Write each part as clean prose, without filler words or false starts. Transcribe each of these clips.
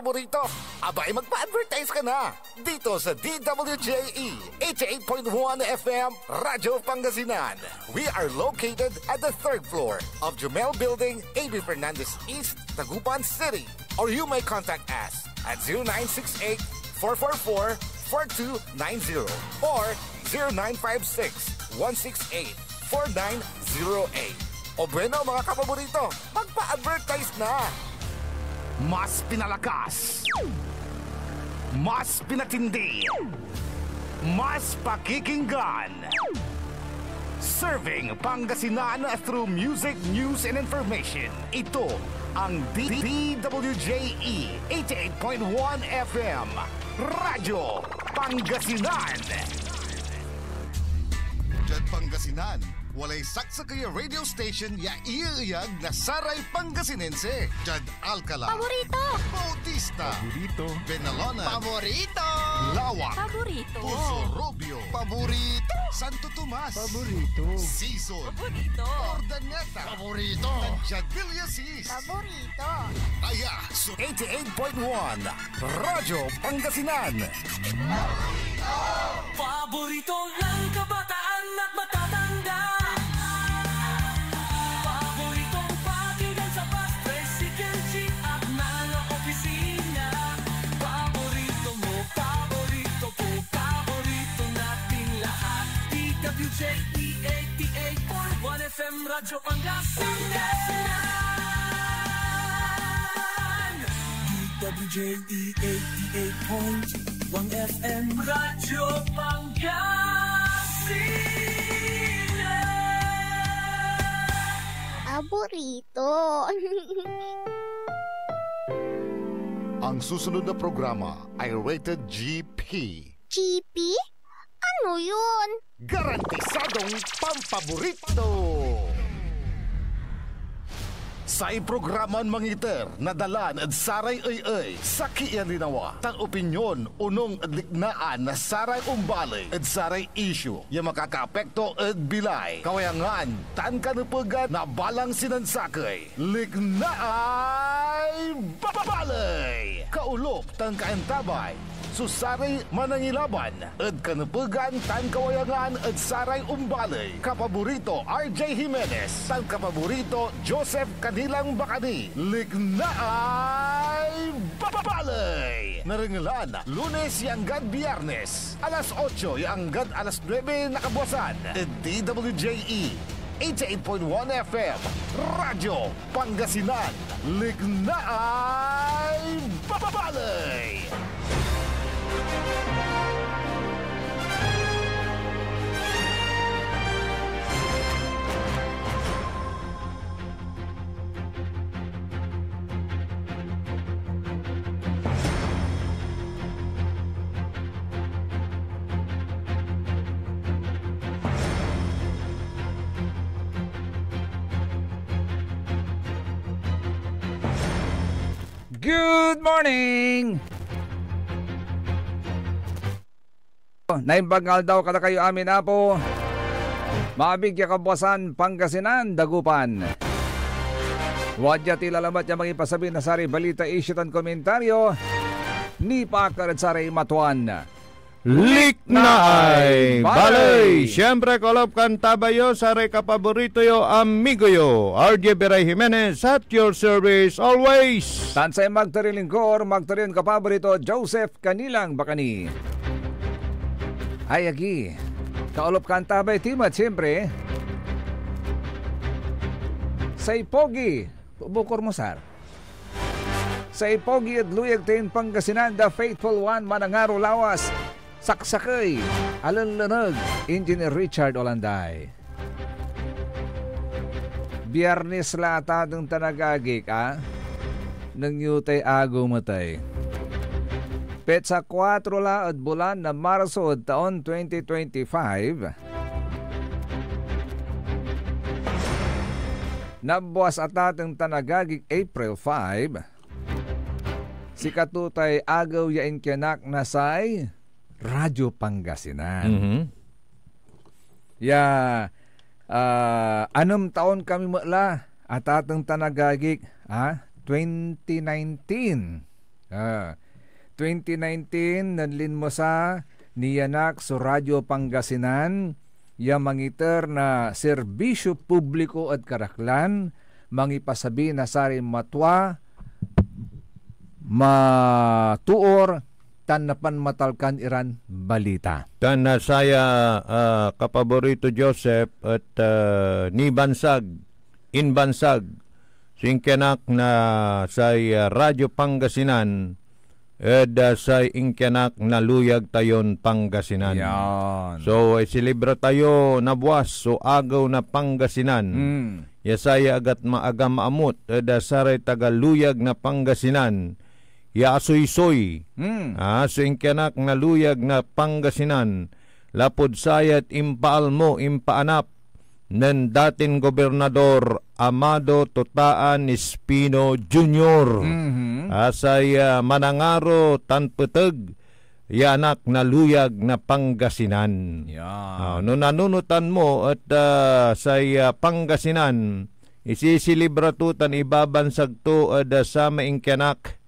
paborito. Abay, magpa-advertise ka na dito sa DWJE 88.1 FM Radyo Pangasinan. We are located at the 3rd floor of Jumel Building, A.B. Fernandez East, Tagupan City. Or you may contact us at 0968-444-4290 or 0956-168-4908. O bueno mga kapaborito, magpa-advertise na! Mas pinalakas, mas pinatindi, mas pakikinggan. Serving Pangasinan through music, news, and information. Ito ang DWJE 88.1 FM Radyo Pangasinan. Diyan Pangasinan, walay saksa kaya radio station ya iiyag na Saray Pangasinense. Jad Alcala. Paborito. Bautista. Paborito. Benalona. Paborito. Lawak. Paborito. Puso Robio. Paborito. Santo Tomas. Paborito. Season. Paborito. Ordaneta. Paborito. Nandiyan Villasis. Paborito. Aya, so 88.1 Radyo Pangasinan. Paborito ng kabataan at matatanda. Paboritong pakinggan sa bus, tricycle, jeep at mga opisina. Paborito mo, paborito ko, paborito nating lahat. DWJE 88.1 FM Radyo Pangasinan. DWJE 88.1 FM Radyo Pangasinan. Paborito. Ang susunod na programa ay rated GP. GP? Ano yun? Garantisadong pampaborito. Sa iprograman mangiter, nadalan at saray ay sa kiyan linawa. Tang opinyon, unong adliknaan na saray umbalay at saray issue. Yung makakaapekto at bilay. Kawayangan, tan kanupagan na balang sinansakay. Liknaay babalay. Kaulop, tan kaantabay. Susaray manangilaban at kanupagan tan kawayangan at saray umbalay. Kapaborito RJ Jimenez, tan kapaborito Joseph Kanilang Bakani. Lignaay babalay. Naringalan, Lunes yanggad Biyernes, alas 8 yanggad alas 9 nakabuasan. DWJE 88.1 FM Radyo Pangasinan. Lignaay babalay. Good morning! Naimbagal daw kada kayo amin apo. Mabigya kabuasan Pangasinan, Dagupan. Wadya tilalamat niya magipasabi na sari balita isyutan komentaryo ni Pakarad Saray Matuan. Liknaay balay. Siyempre kolop kan tabayo sa kapaborito yo amigo yo RJ Beray Jimenez at your service always. Tansay magtarilingkor, magtarin kapaborito Joseph Kanilang Bakani. Ayagi, kaolop kan tabay timat siyempre. Sa Ipogi, bukor mo sar. Sa Ipogi at Luyag Tin Pangasinan, the faithful one manangaro lawas. Saksakay, Alanlanag, Engineer Richard Olanday. Biyernes lata ng tanagagik, nang yutay ago matay. Petsa 4 la at bulan na Marso at taon 2025. Nabuas atatang tanagagik April 5. Si katutay agaw yain kiyanak nasay Radyo Pangasinan. Anong taon kami mula at atang tanagagik 2019 2019 nanlin mo sa niyanak sa Radyo Pangasinan ya mangiter na serbisyo publiko at karaklan mangipasabi na sari matwa matuor tanapan matalkan iran balita. Tan saya kapaborito Joseph at nibansag, inbansag, singkenak na sa Radyo Pangasinan ed sa ingkenak na luyag tayon Pangasinan. Yan. So silibra tayo na buwas so agaw na Pangasinan. Yasaya agat maaga maamot ed saray tagaluyag na Pangasinan. Ya asoy-soy. So ingkenak na luyag na Pangasinan. Lapod sayat impaal mo, impaanap ng dating gobernador Amado Tutaan Espino Jr. Asay manangaro tanpeteg yanak na luyag na Pangasinan. No nanunutan mo at say Pangasinan isisilibratutan ibabansag to sa maingkanak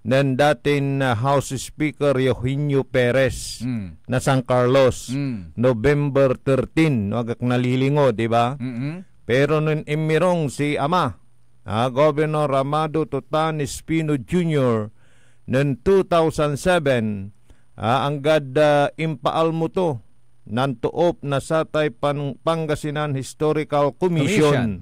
ng dating House Speaker Eugenio Perez na San Carlos November 13 agak nalilingo, di ba? Pero nun imirong si Ama Governor Amado Tutan Espino Jr. noong 2007 anggad impaal mo to nantuop na satay Pangasinan Historical Commission.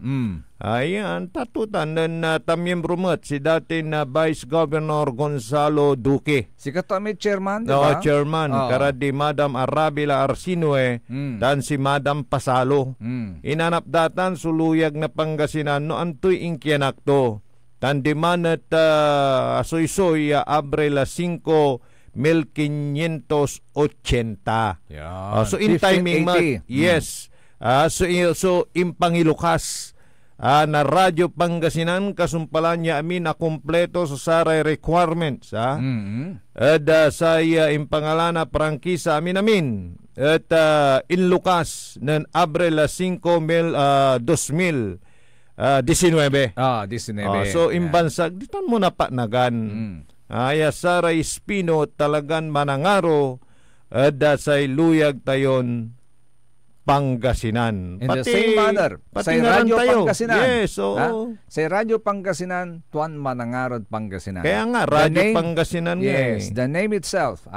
Ayan, tatutan ng tamiyembro mo't si dati na Vice Governor Gonzalo Duque. Si kami chairman, di ba? Chairman. Kara di Madam Arabila Arsinue dan si Madam Pasalo. Inanap datan suluyag na Pangasinan no antoy ingkianak to. Tandiman at asoy-soy abre la 5,580. So in timing mat, yes. So impangilukas na Radyo Pangasinan kasumpalan niya amin na kompleto sa saray requirements at sa impangalana prangkisa amin at inlukas ng Abril 5, 2019. 19. So imbansag ditan mo na panagan saray Espino talagan manangaro at sa luyag tayon Pangasinan. In the same manner, sa Radyo Pangasinan. Yes, sa Radyo Pangasinan, tuan manangarod Pangasinan. Kaya nga, Radyo Pangasinan yes, the name itself.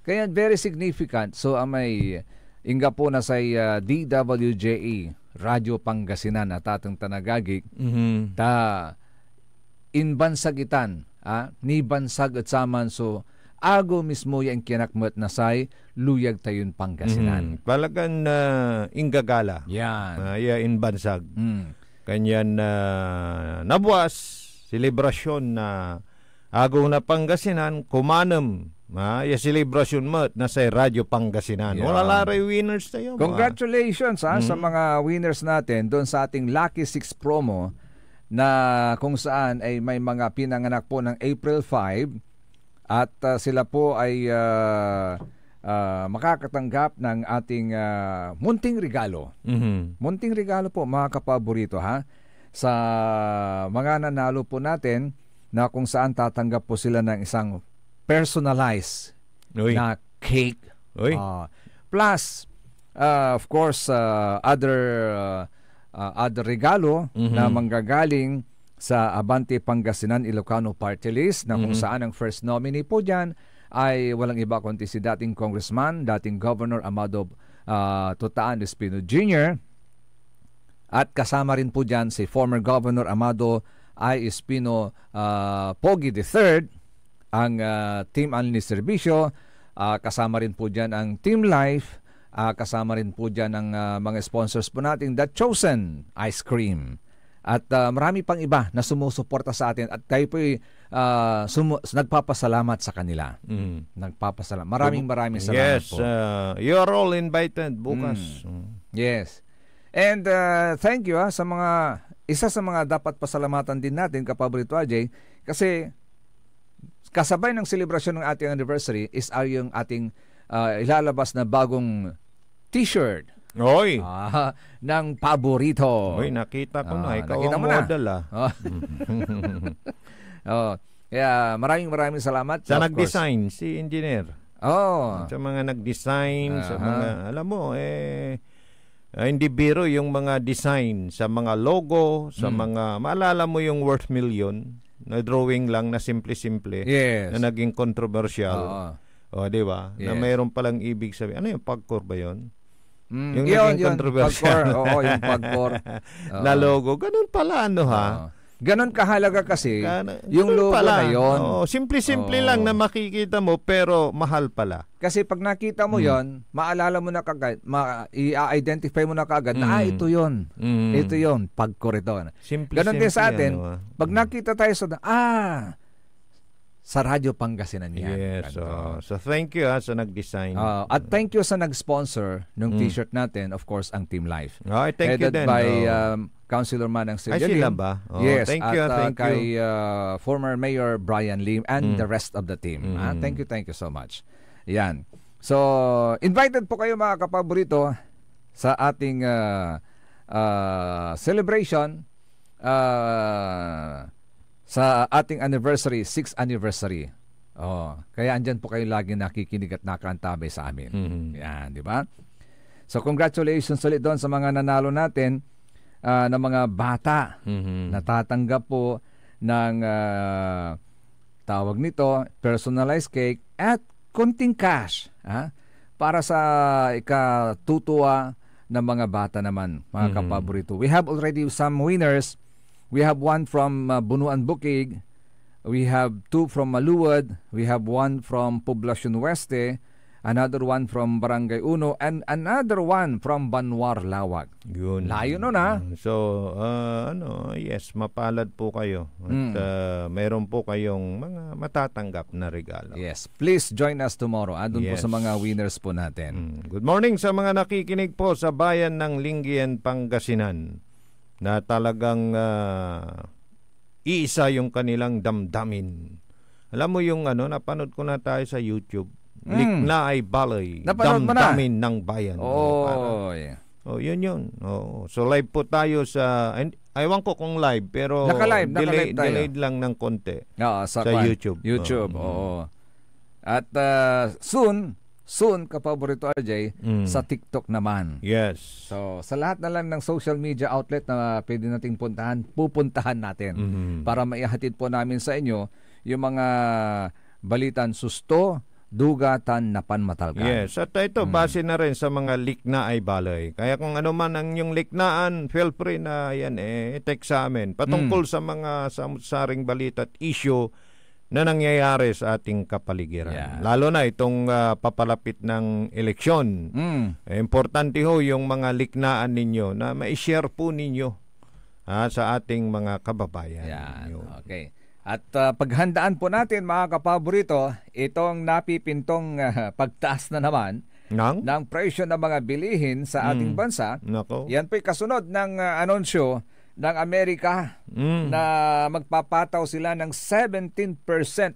Kaya very significant. So, may inga po na sa DWJE, Radyo Pangasinan, at atang tanagagik, inbansagitan, ni bansag at saman, so, ago mismo yung kinakmat na say luyag tayon Pangasinan. Palagan inggagala. Yan. Inbansag. Kanyan nabuas, selebrasyon na ago na Pangasinan, kumanam. Selebrasyon mo na sa Radyo Pangasinan. Wala laray winners tayo. Congratulations sa mga winners natin doon sa ating Lucky 6 promo na kung saan ay may mga pinanganak po ng April 5 at sila po ay makakatanggap ng ating munting regalo. Munting regalo po mga kapaborito sa mga nanalo po natin na kung saan tatanggap po sila ng isang personalized na cake. Plus, of course, other regalo na manggagaling sa Abante Pangasinan Ilocano Party List na kung saan ang first nominee po dyan ay walang iba kundi si dating Congressman, dating Governor Amado Tutaan Espino Jr. At kasama rin po dyan si former Governor Amado I. Espino Pogi III, ang Team Anli Servicio, kasama rin po dyan ang Team Life, kasama rin po dyan ang mga sponsors po natin, The Chosen Ice Cream. At marami pang iba na sumusuporta sa atin at tayo po'y nagpapasalamat sa kanila. Nagpapasalamat. Maraming salamat po. Yes, you are all invited bukas. Yes. And thank you sa mga, isa sa mga dapat pasalamatan din natin, kapaborito Ajay, kasi kasabay ng selebrasyon ng ating anniversary is yung ating ilalabas na bagong t-shirt. Oy. Ng paborito. Oy, nakita ko na. Ikaw nakita ang mo na. model Kaya maraming salamat. Sa Of course. nag-design, si engineer. Oh. Sa mga nag-design, sa Aha. mga, alam mo, hindi biro yung mga design sa mga logo, sa mga, maalala mo yung worth million, na drawing lang na simple-simple, Yes. na naging controversial. Oo. O, di ba? Na Yes. mayroon palang ibig sabihin. Ano yung pagkor ba yun? Yung naging yun, controversial. pagkor. Oo, yung pagkor. Na logo. Ganun pala, ano ha? Oo. Ganon kahalaga kasi yung Ganun logo pala. na yon. Oo, simple-simple Oo. lang na makikita mo, pero mahal pala. Kasi pag nakita mo yon, maalala mo na kagad, i-identify mo na kagad na ito yon. Mm. Ito yon, pagkor ito. Simple, Ganon din sa atin, ano, pag nakita tayo sa Radyo Pangasinan yan. Yes. Ganito. So thank you sa nag-design. At thank you sa nag-sponsor ng t-shirt natin, of course, ang Team Life. Okay, thank you Headed din. by Councilor Manang Ay, Siljalim. sila ba? Oh, Yes, thank you, at thank kay you. former Mayor Brian Lim and the rest of the team. Thank you so much. Yan. So, invited po kayo mga kapaborito sa ating celebration sa ating anniversary, 6th anniversary. Oh, kaya andyan po kayo lagi nakikinig at nakaantabay sa amin. Yan, di ba? So, congratulations ulit doon sa mga nanalo natin na mga bata. Natatanggap po ng tawag nito, personalized cake at konting cash para sa ikatutuwa ng mga bata naman, mga kapaborito. We have already some winners. We have one from Bunuan Bukid. We have two from Maluwad. We have one from Poblacion Oeste. Another one from Barangay Uno. And another one from Banwar, Lawag. Yun. Layo nun So, yes, mapalad po kayo. At mayroon po kayong mga matatanggap na regalo. Yes. Please join us tomorrow. Doon po Yes. sa mga winners po natin. Good morning sa mga nakikinig po sa bayan ng Lingayen, Pangasinan, na talagang iisa yung kanilang damdamin. Alam mo yung napanood ko na tayo sa YouTube. Likna ay balay, Napanood mo na? damdamin ng bayan. Yeah. Yun. So live po tayo sa, aywan ko kung live, pero Naka-live tayo. delayed lang ng konti. Oo, Sa kwan. YouTube. YouTube, oo. At soon, kapaborito RJ, sa TikTok naman. Yes. So, sa lahat na lang ng social media outlet na pwede nating pupuntahan natin para maihatid po namin sa inyo yung mga balitan susto, dugatan na panmatalkan. Yes, at ito base na rin sa mga likna ay balay. Kaya kung ano man ang yung liknaan, feel free na yan text sa amin patungkol sa mga saring balita at issue na nangyayari sa ating kapaligiran. Yeah. Lalo na itong papalapit ng eleksyon. Importante ho yung mga liknaan ninyo na ma-share po ninyo sa ating mga kababayan. Yan. Yun. Okay. At paghandaan po natin mga kapaborito, itong napipintong pagtaas na naman ng presyo ng mga bilihin sa ating bansa. Nako. Yan po'y kasunod ng anunsyo ng Amerika na magpapataw sila ng 17%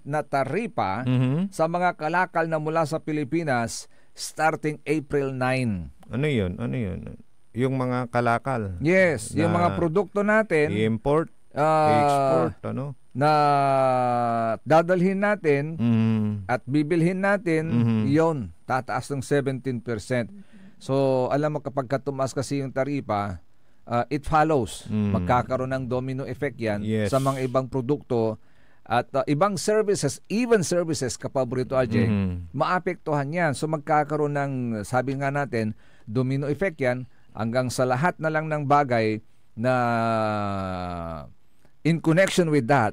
na taripa sa mga kalakal na mula sa Pilipinas starting April 9. Ano yun? Yung mga kalakal. Yes, yung mga produkto natin I-import, ah, i-export, na dadalhin natin at bibilhin natin, yon tataas ng 17%. So, alam mo kapag tumaas kasi yung taripa, it follows. Magkakaroon ng domino effect yan sa mga ibang produkto at ibang services, even services, kapaborito RJ, maapektuhan yan. So, magkakaroon ng, sabi nga natin, domino effect yan hanggang sa lahat na lang ng bagay na in connection with that,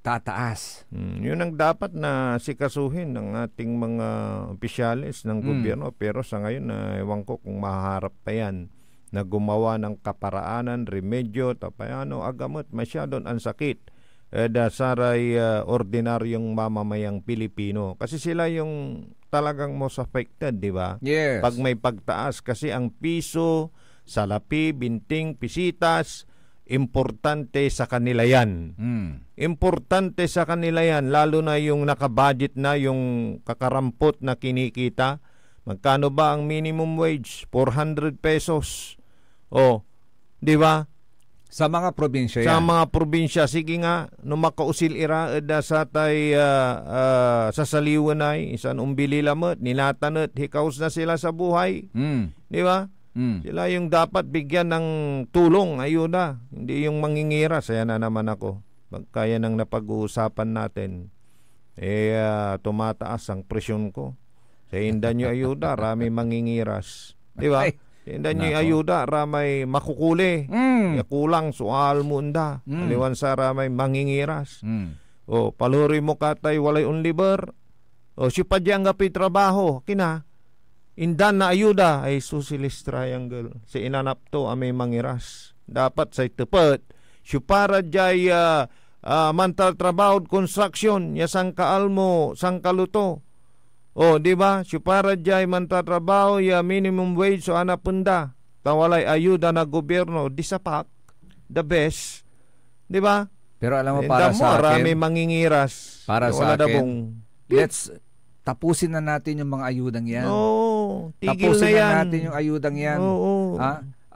tataas. Yun ang dapat na sikasuhin ng ating mga opisyalis ng gobyerno. Pero sa ngayon, ewan ko kung maharap pa yan na gumawa ng kaparaanan, remedyo, tapayano, agamot, masyadong ang sakit. Dasaray ordinaryong mamamayang Pilipino. Kasi sila yung talagang most affected, di ba? Yes. Pag may pagtaas, kasi ang piso, salapi, binting, pisitas, importante sa kanila yan. Importante sa kanila yan, lalo na yung nakabudget na, yung kakarampot na kinikita. Magkano ba ang minimum wage? 400 pesos. O, di ba? Sa mga probinsya Sa yan. mga probinsya, sige nga, no makausil ira da sa tay sa saliwan ay isan umbili lamot, nilatanot, hikaos na sila sa buhay. Di ba? Sila yung dapat bigyan ng tulong, ayuda. Hindi yung mangingira. Saya na naman ako. Kaya nang napag-uusapan natin, tumataas ang presyon ko. Sa indan nyo ayuda, rami mangingiras. Di ba? Sa indan nyo ayuda, ramay makukuli. Kulang, sual mo unda. Aliwan sa ramay mangingiras. O, paluri mo katay, walay unliber. O, sipadyang gapi trabaho. Kina, indan na ayuda ay Socialist Triangle. Si inanap to amay mangiras. Dapat sa tepat. Para jay mantal trabaho construction ya sangkaal mo sangkaluto. O di ba? Para jay mantal trabaho ya minimum wage so ana punda. Tawalay ayuda na gobyerno disapak the best. Di ba? Pero alam mo para sa akin, rami mangingiras. para Wala sa akin, dabong. let's tapusin na natin yung mga ayudang yan. Oo, tigil Tapusin na yan. natin yung ayudang yan. Oo.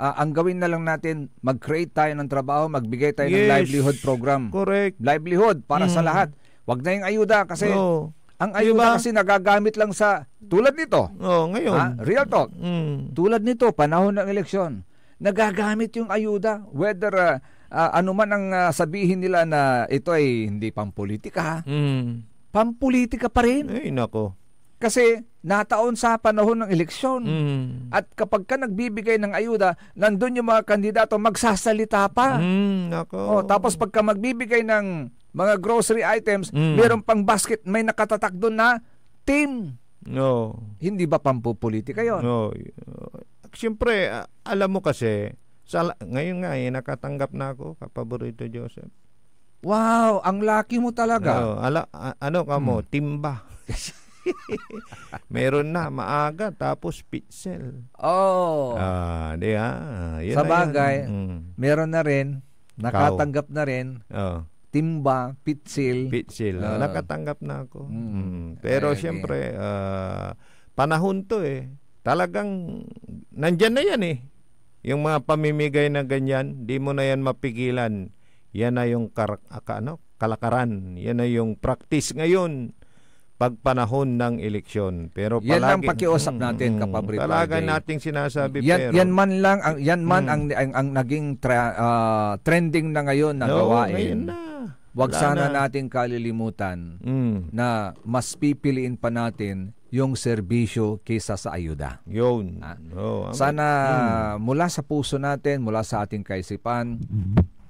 Ang gawin na lang natin, mag-create tayo ng trabaho, magbigay tayo ng Yes. livelihood program. Correct. Livelihood para sa lahat. Wag na yung ayuda kasi Oo. ang ayuda Diba? kasi nagagamit lang sa tulad nito. Ngayon. Real talk. Tulad nito, panahon ng eleksyon, nagagamit yung ayuda whether ano man ang sabihin nila na ito ay hindi pampolitika. Pampolitika pa rin. Ay, nako. Kasi nataon sa panahon ng eleksyon. At kapag ka nagbibigay ng ayuda, nandun yung mga kandidato magsasalita pa. Nako. Tapos pagka magbibigay ng mga grocery items, meron pang basket, may nakatatak doon na team. No. Hindi ba pampupolitika yon? No. Siyempre, alam mo kasi, ngayon nga nakatanggap na ako, kapaborito Joseph. Wow, ang laki mo talaga. No, ano ka mo, timba. Meron na, maaga, tapos pitzel. Di ha? Sa bagay, meron na rin, nakatanggap na rin, timba, pitsil. Pitsil. Nakatanggap na ako. Pero siyempre, panahon to talagang, nandyan na yan Yung mga pamimigay na ganyan, di mo na yan mapigilan. Yan na yung kalakaran. Yan na yung practice ngayon pag panahon ng eleksyon. Pero yan palagi, lang pakiusap natin, Kapabrito. Talaga nating sinasabi. Yan man lang ang naging trending na ngayon na gawain. Wag sana nating kalilimutan na mas pipiliin pa natin yung serbisyo kaysa sa ayuda. Yun. Sana mula sa puso natin, mula sa ating kaisipan,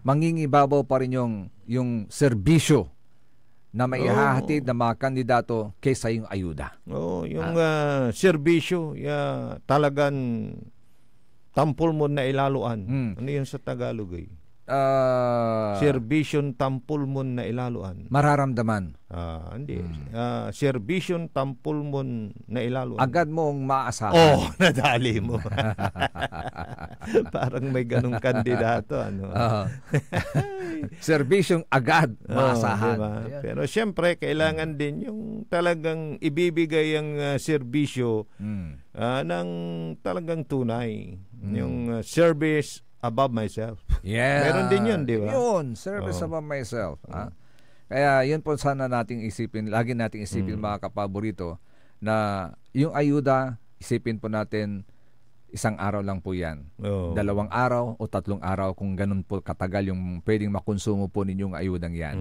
mangingibabaw pa rin yung serbisyo na maihahatid ng mga kandidato kaysa yung ayuda. Yung serbisyo, talagang tampol mo na ilaluan. Ano yun sa Tagalog serbisyon tampol mo na ilaluan. Mararamdaman. Hindi. Serbisyon tampol mo na ilaluan. Agad mong maaasahan. Nadali mo. Parang may ganung kandidato. Serbisyong agad maasahan. Diba? Pero siyempre, kailangan din yung talagang ibibigay ang serbisyo ng talagang tunay. Yung service above myself. Yeah. Meron din yun, di ba? Yun, service above myself. Kaya yun po sana nating isipin, lagi nating isipin mga kapaborito, na yung ayuda, isipin po natin, isang araw lang po yan. 2 araw o 3 araw kung ganun po katagal yung pwedeng makonsumo po ninyong ayudang yan.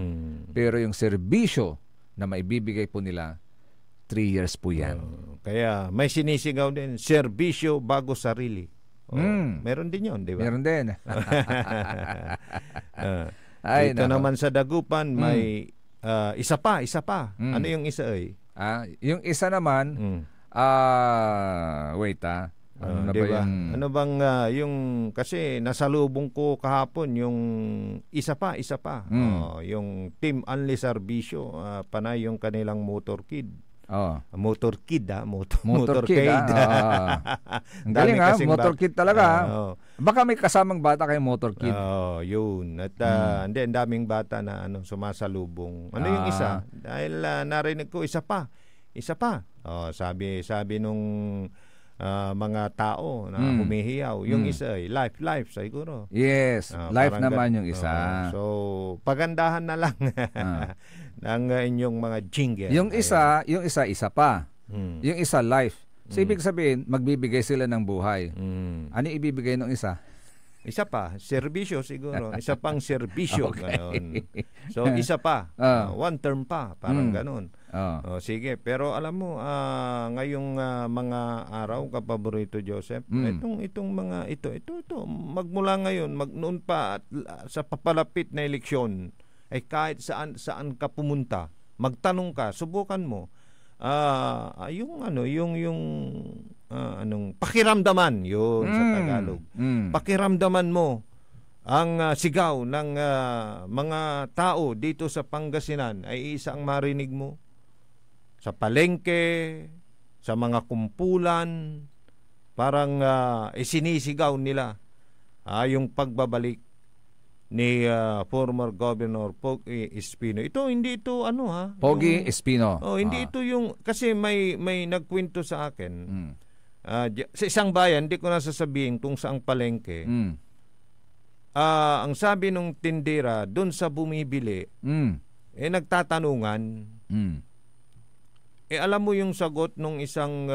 Pero yung serbisyo na maibibigay po nila, 3 years po yan. Kaya may sinisigaw din, serbisyo bago sarili. Meron din yun, di ba? Meron din. Ito naman sa Dagupan, may isa pa. Ano yung isa yung isa naman, wait ano na diba? ba yung... Ano bang yung kasi nasalubong ko kahapon yung isa pa. Yung Team Anli Serbisyo, panay yung kanilang motorkid. Motorkid. Ang galing motorkid talaga. Baka may kasamang bata kay motorkid. Yun. At hindi, ang daming bata na sumasalubong. Ano yung isa? Dahil narinig ko isa pa. Sabi nung mga tao na humihiyaw. Yung isa ay life siguro. Yes, live Parang naman gan- yung isa. So, pagandahan na lang ng inyong mga jingle. Yung isa pa. Mm. Yung isa live. So, ibig sabihin, magbibigay sila ng buhay. Ano ibibigay ng isa? Isa pa, serbisyo siguro. Isa pang serbisyo. Okay. Ganon. So, isa pa. One term pa. Parang ganon. Sige, pero alam mo, ngayong mga araw, kapaborito Joseph, itong mga ito, magmula ngayon, noon pa at sa papalapit na eleksyon, ay kahit saan ka pumunta, magtanong ka, subukan mo, anong pakiramdaman yun sa Tagalog. Pakiramdaman mo ang sigaw ng mga tao dito sa Pangasinan ay isang marinig mo sa palengke, sa mga kumpulan, parang isinisigaw nila yung pagbabalik ni former Governor Pogi Espino. Hindi ito Pogi Espino. Hindi ito yung kasi may nagkwento sa akin. Sa isang bayan, hindi ko na sasabihin kung saang palengke. Ang sabi nung tindera doon sa bumibili, nagtatanungan. Alam mo yung sagot nung isang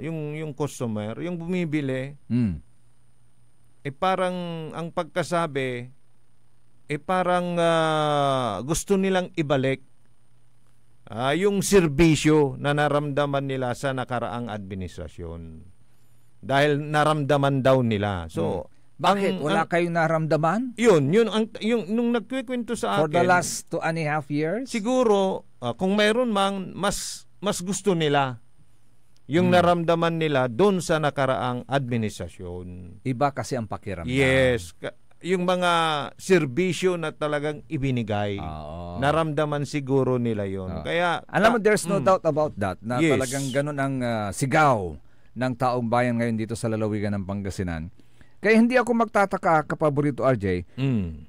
yung customer, yung bumibili, parang ang pagkasabi parang gusto nilang ibalik yung serbisyo na naramdaman nila sa nakaraang administrasyon. Dahil naramdaman daw nila. So, bakit? Wala kayong naramdaman? Yung nung nagkikwento sa akin. For the last 2.5 years? Siguro, kung mayroon mang, mas gusto nila yung naramdaman nila doon sa nakaraang administrasyon. Iba kasi ang pakiramdam. Yes. Yung mga serbisyo na talagang ibinigay, naramdaman siguro nila yon. Kaya alam mo, there's no doubt about that na talagang ganun ang sigaw ng taong bayan ngayon dito sa lalawigan ng Pangasinan. Kaya hindi ako magtataka, kapaborito RJ,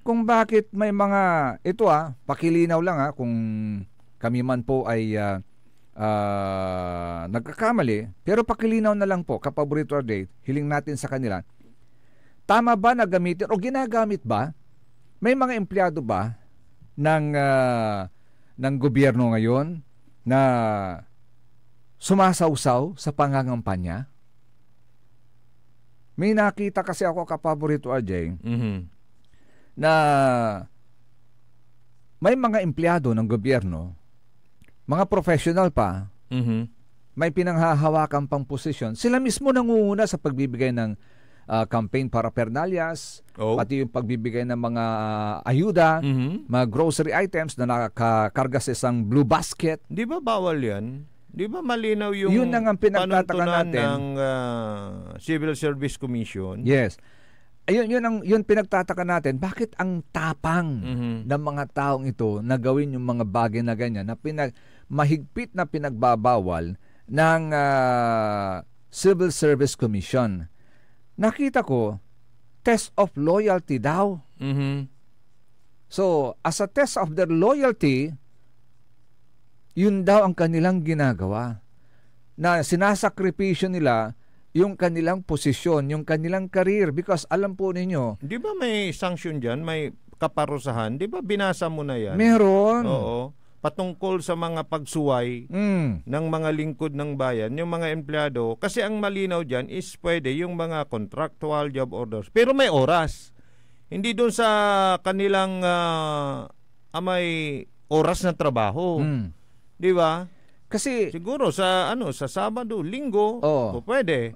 kung bakit may mga pakilinaw lang kung kami man po ay nagkakamali, pero pakilinaw na lang po, kapaborito RJ, hiling natin sa kanila. Tama ba na gamitin o ginagamit ba? May mga empleyado ba ng gobyerno ngayon na sumasawsaw sa pangangampanya? May nakita kasi ako, kapaborito RJ, na may mga empleyado ng gobyerno, mga professional pa, may pinanghahawakan pang posisyon. Sila mismo nangunguna sa pagbibigay ng campaign paraphernalias, pati yung pagbibigay ng mga ayuda, mga grocery items na nakakarga sa isang blue basket. Di ba bawal yan? Di ba malinaw yung yun ang pinagtataka natin ng Civil Service Commission? Yes. Yun pinagtataka natin. Bakit ang tapang ng mga taong ito na gawin yung mga bagay na ganyan na mahigpit na pinagbabawal ng Civil Service Commission? Nakita ko, test of loyalty daw. So, as a test of their loyalty, yun daw ang kanilang ginagawa. Na sinasakripisyo nila yung kanilang posisyon, yung kanilang career. Because alam po ninyo, di ba may sanction dyan? May kaparusahan? Di ba binasa mo na yan? Meron. Oo. Patungkol sa mga pagsuway ng mga lingkod ng bayan, yung mga empleyado. Kasi ang malinaw dyan is pwede yung mga contractual job orders. Pero may oras. Hindi doon sa kanilang may oras na trabaho. Di ba? Kasi siguro sa Sabado, Linggo, pwede.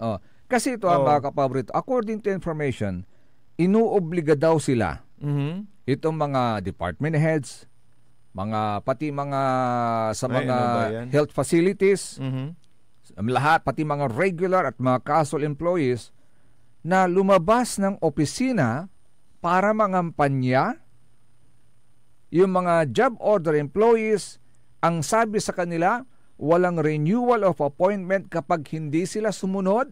Kasi ito mga kapaborito, according to information, inuobliga daw sila itong mga department heads, pati mga sa mga health facilities, lahat, pati mga regular at mga casual employees na lumabas ng opisina para mangampanya. Yung mga job order employees, ang sabi sa kanila, walang renewal of appointment kapag hindi sila sumunod.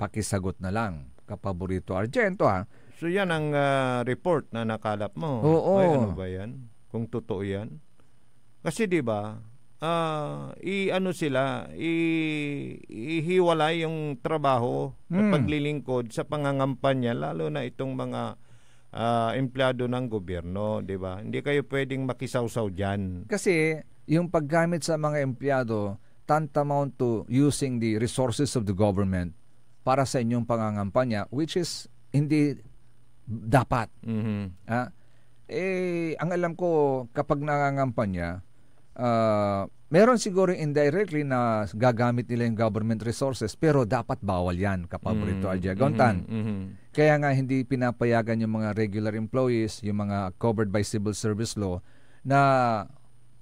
Pakisagot na lang, kapaborito Argento So yan ang report na nakalap mo. Oo. Ay, ano ba yan? Kung totoo yan. Kasi di ba, i-ano sila, ihiwalay yung trabaho at paglilingkod sa pangangampanya, lalo na itong mga empleyado ng gobyerno, di ba? Hindi kayo pwedeng makisawsaw dyan. Kasi yung paggamit sa mga empleyado tantamount to using the resources of the government para sa inyong pangangampanya, which is hindi dapat. Ang alam ko, kapag nangangampanya, meron siguro indirectly na gagamit nila yung government resources, pero dapat bawal yan, kapaborito RJ Agontan. Kaya nga hindi pinapayagan yung mga regular employees, yung mga covered by civil service law, na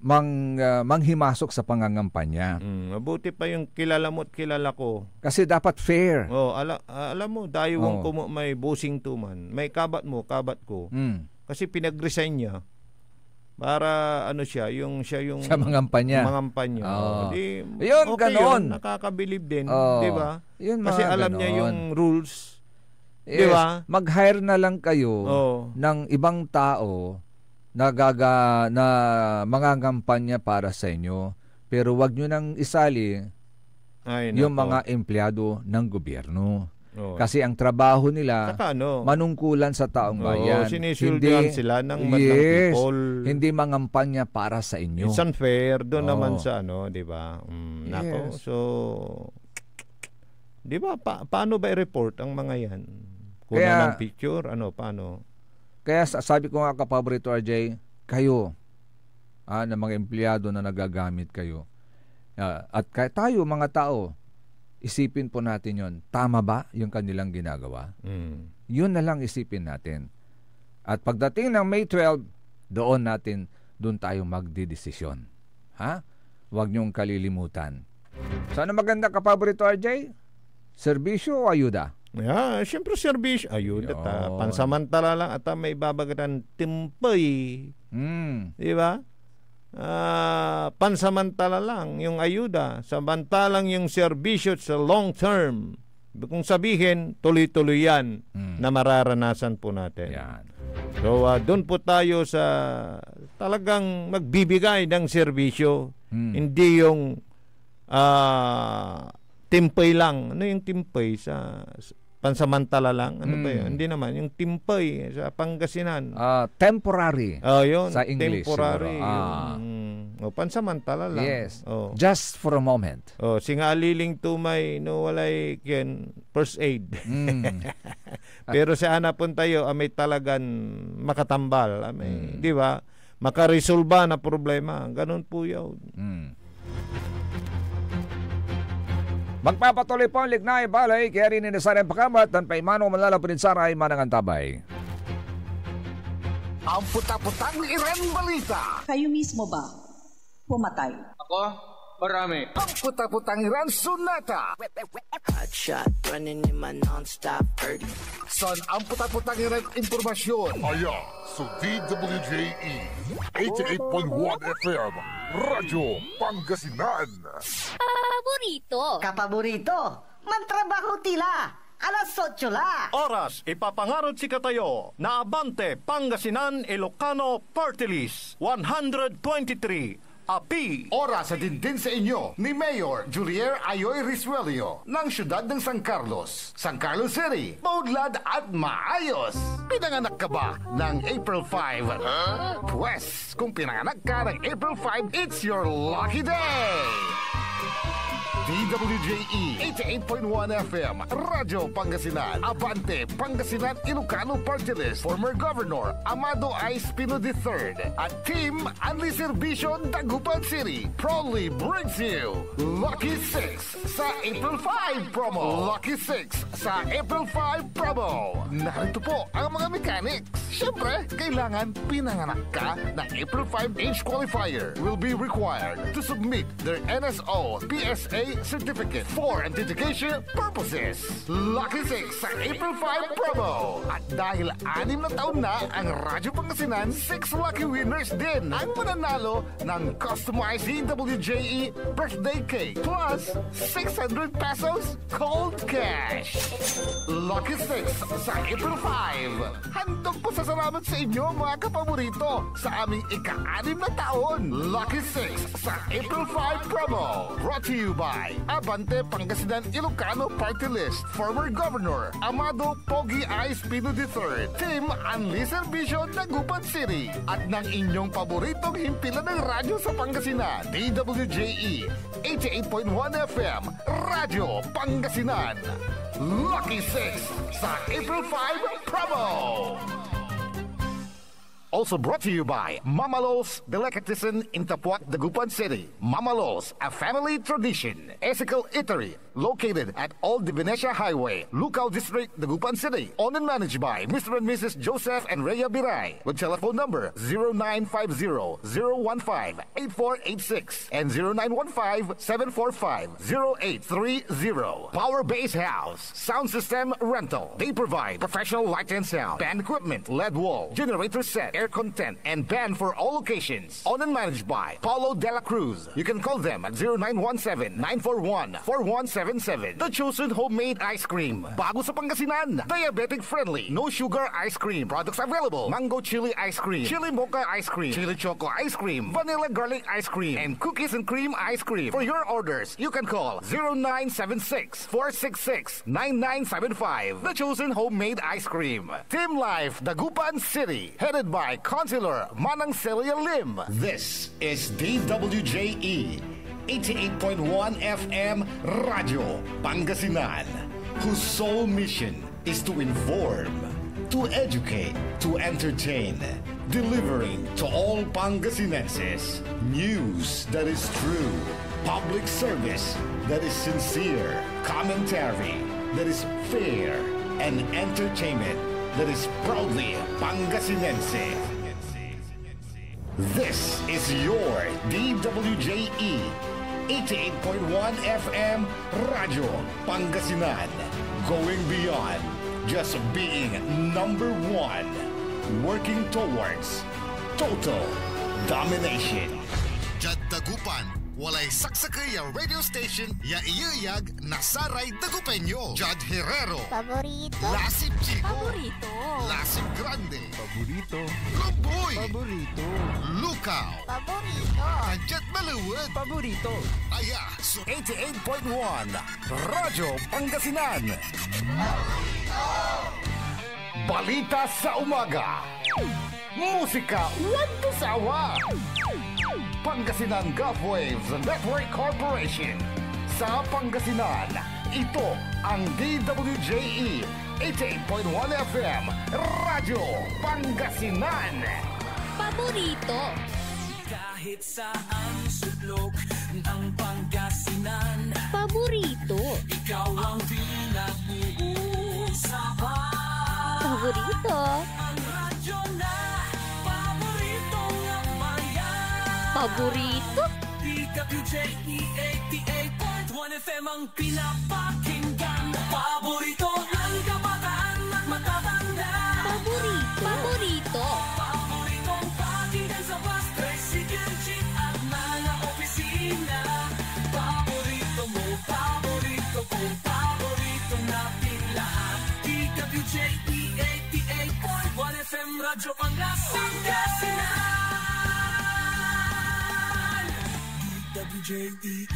manghimasok sa pangangampanya. Mabuti pa yung kilala mo at kilala ko. Kasi dapat fair. Alam mo, dayuwang ko mo may busing tuman. May kabat mo, kabat ko. Kasi pinag-resign niya para siya yung sa mangampanya. Yun, ganon. Nakakabilib din, di ba? Kasi alam ganon. niya yung rules. Yes, di ba? Mag-hire na lang kayo ng ibang tao na mangangampanya para sa inyo. Pero wag nyo nang isali yung mga empleyado ng gobyerno. Kasi ang trabaho nila manungkulan sa taong bayan. Sinisuldihan sila ng people. Hindi mangampanya para sa inyo. It's unfair doon naman sa di ba? Yes. So, di ba, paano ba i-report ang mga yan? Kuna ng picture? Paano? Kaya sabi ko nga, kapaborito RJ, kayo, na mga empleyado na nagagamit kayo, at tayo mga tao, isipin po natin yon. Tama ba yung kanilang ginagawa? Yun na lang isipin natin. At pagdating ng May 12, doon tayo magdidesisyon. Huwag niyong kalilimutan. Sana maganda, kapaborito RJ? Serbisyo o ayuda? Siyempre serbisyo. Ayuda pansamantala lang at may babagatan timpay. Di ba? Pansamantala lang yung ayuda, samantalang yung serbisyo sa long term. Kung sabihin, tuloy-tuloy yan na mararanasan po natin. Yan. So, doon po tayo sa talagang magbibigay ng serbisyo. Hindi yung timpay lang. Ano yung timpay sa pansamantala lang? Ano ba yun? Hindi naman. Yung timpay sa Pangasinan. Temporary. Yun. Sa English. Temporary. Pansamantala lang. Yes. Just for a moment. Singaliling tumay no walay ken first aid. Pero sa hanapon tayo may talagan makatambal. Di ba? Makaresolba na problema. Ganun po yun. Magpapatuloy po ang lignay balay, kaya rin inasarang pakamat ng paimano malalapunin saray manangantabay. Ang puta-putang Iren Balita. Kayo mismo ba pumatay? Ako? Marami. Ang puta-putang Iren Sunata. Hot shot running in my non-stop 30. Son ang puta-putang Iren Impormasyon. Aya sa DWJE 88.1 FM Radyo Pangasinan. Kapaborito, mantrabaho tila. Alas 8 la. Oras, ipapangarod si katayo na Abante Pangasinan Ilocano Party List 123. Api. Oras sa din sa inyo ni Mayor Julier Ayoy Risuelio ng siyudad ng San Carlos City, maudlad at maayos. Pinanganak ka ba ng April 5? Pwes, kung pinanganak ka ng April 5, it's your lucky day! DWJE 88.1 FM Radyo Pangasinan. Abante Pangasinan Ilocano Party List. Former Governor Amado I. Espino III at Team Anli Servisyo Dagupan City proudly brings you Lucky 6 sa April 5 promo. Lucky 6 sa April 5 promo. Narito po ang mga mechanics. Siyempre, kailangan pinanganak ka ng April 5 age qualifier will be required to submit their NSO, PSA Security Certificate for authentication purposes. Lucky 6 sa April 5 promo. At dahil 6 na taon na ang Radyo Pangasinan, 6 lucky winners din ang mananalo ng customized DWJE birthday cake plus 600 pesos cold cash. Lucky 6 sa April 5. Handog po sa salamat sa inyo mga kapaborito sa aming ika-6 na taon. Lucky 6 sa April 5 promo. Brought to you by Abante Pangasinan Ilocano Party List, former Governor Amado Pogi I. Espino III, Team Anli Servicio Dagupan City, at ng inyong paboritong himpilan ng radyo sa Pangasinan, DWJE 88.1 FM, Radyo Pangasinan. Lucky 6 sa April 5 promo. Also brought to you by Mamalos Delicatessen in Tapuac, Dagupan City. Mamalos, a family tradition. Ethical Eatery, located at Old Venetia Highway, Lucao District, Dagupan City. Owned and managed by Mr. and Mrs. Joseph and Rhea Biray. With telephone number 0950-015-8486 and 0915-745-0830. Power Base House, sound system rental. They provide professional light and sound, band equipment, LED wall, generator set, air content, and band for all occasions. Owned and managed by Paulo De La Cruz. You can call them at 0917-941-4177. The Chosen Homemade Ice Cream. Bago sa Pangasinan. Diabetic friendly. No sugar ice cream. Products available. Mango chili ice cream. Chili mocha ice cream. Chili choco ice cream. Vanilla garlic ice cream. And cookies and cream ice cream. For your orders, you can call 0976-466-9975. The Chosen Homemade Ice Cream. Team Life, Dagupan City. Headed by Councilor Manang Celia Lim. This is DWJE 88.1 FM Radio Pangasinan, whose sole mission is to inform, to educate, to entertain, delivering to all Pangasinenses news that is true, public service that is sincere, commentary that is fair, and entertainment that is proudly Pangasinense. This is your DWJE 88.1 FM Radio Pangasinan, going beyond just being number one, working towards total domination. Jad Dagupan, walay saksakay ya radio station ya iyayag nasaray Dagupenyo. Jad Herrero, Paborito. Lasip Chico, Paborito. Lasip Grande, Paborito. Lumboy, Paborito. Lukaw, Paborito. Anjet Maluwad, Paborito. Aya, so 88.1 Radyo Pangasinan. Balita sa umaga. Musika walang sawa. Pangasinan Gulf Waves Network Corporation. Sa Pangasinan, ito ang DWJE 88.1 FM Radyo Pangasinan. Paborito. Kahit saan sulok ng Pangasinan, Paborito. ikaw ang pinag-uusapan. Paborito. Ang radyo na paborito ng bayan. Paborito. DWJE 88.1 FM ang pinapakinggan. Paborito ng kabataan at matatanda. Paborito. Paborito. Paboritong pakinggan sa bus, tricycle, jeep at mga opisina. Paborito mo, paborito ko, paborito natin lahat. DWJE 88.1 FM Radyo Pangasinan. DWJE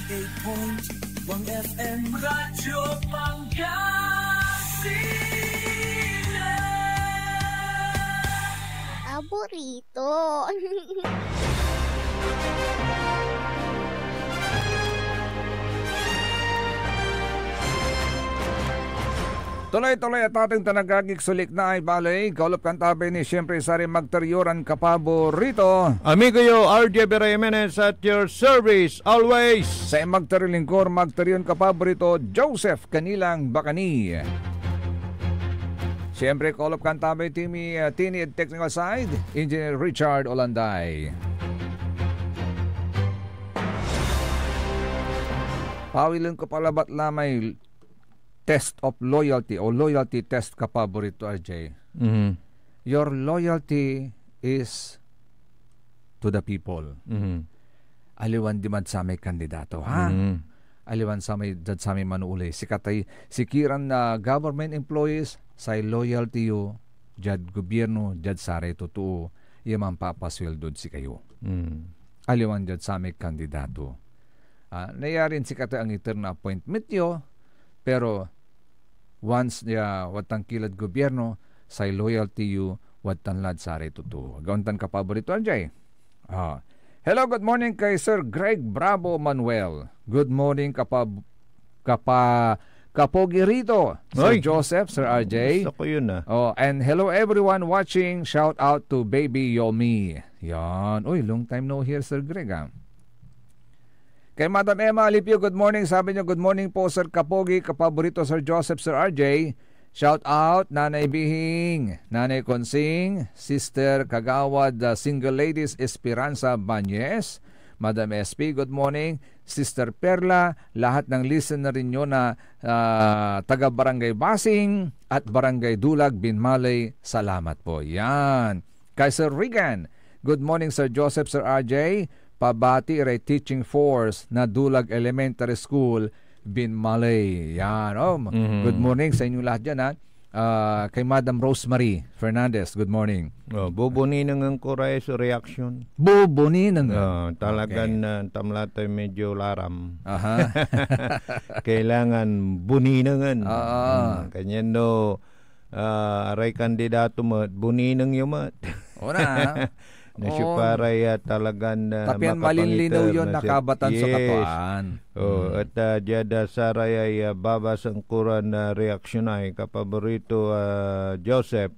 88.1 FM Radyo Pangasinan. Paborito. Tuloy-tuloy at ating tanagagig sulik na ay balay. Kaulap kantabi ni siyempre sa rin magtaryoran kapaborito. Amigo yo, RJ Beremenes at your service always. Sa magtarilingkor, magtaryon kapaborito, Joseph Kanilang Bakani. Siyempre, kaulap kantabi Tini at technical side, Engineer Richard Olanday. Pawilin ko palabat la may test of loyalty o loyalty test ka paborito, RJ. Your loyalty is to the people. Aliwan di man sa may kandidato, ha? Aliwan sa may dad sa may manuuli. Sikiran na government employees say loyalty you jad gobyerno jad sare totoo yaman papasweldod si kayo. Aliwan jad sa may kandidato. Nayarin si katay ang eternal appointment yo, pero once watang kilad gobyerno say loyalty you watan lad sare totoo. Gauntan ka paborito anjay. Hello, good morning kay Sir Greg Bravo Manuel. Good morning Kapogi rito, Sir Joseph, Sir RJ. Gusto ko yun and hello everyone watching. Shout out to Baby Yomi. Yan. Uy, long time no here, Sir Greg. Kay Madam Emma Alipio, good morning. Sabi niyo, good morning po, Sir Kapogi, kapaborito, Sir Joseph, Sir RJ. Shout out, Nanay Bihing, Nanay Consing, Sister Kagawad, Single Ladies Esperanza Banyes, Madam SP, good morning. Sister Perla, lahat ng listener rin nyo na taga Barangay Basing at Barangay Dulag, Binmalay, salamat po. Yan. Kay Sir Regan, good morning Sir Joseph, Sir RJ, pabati ray teaching force na Dulag Elementary School, Binmalay. Yan. Good morning sa inyo lahat dyan, ha. Kay Madam Rosemary Fernandez, good morning. Bubunin ng kuray sa reaction. Bubunin ng talagang tamlatay medyo laram. Kailangan buninangan. Kanyan no aray kandidato mo buninang yumat. Ona. Na siya paray talagang tapian malinlinaw yun nakabatan sa katuan. At diada saray ay babas ang kuran na reaksyon ay kapaborito Joseph.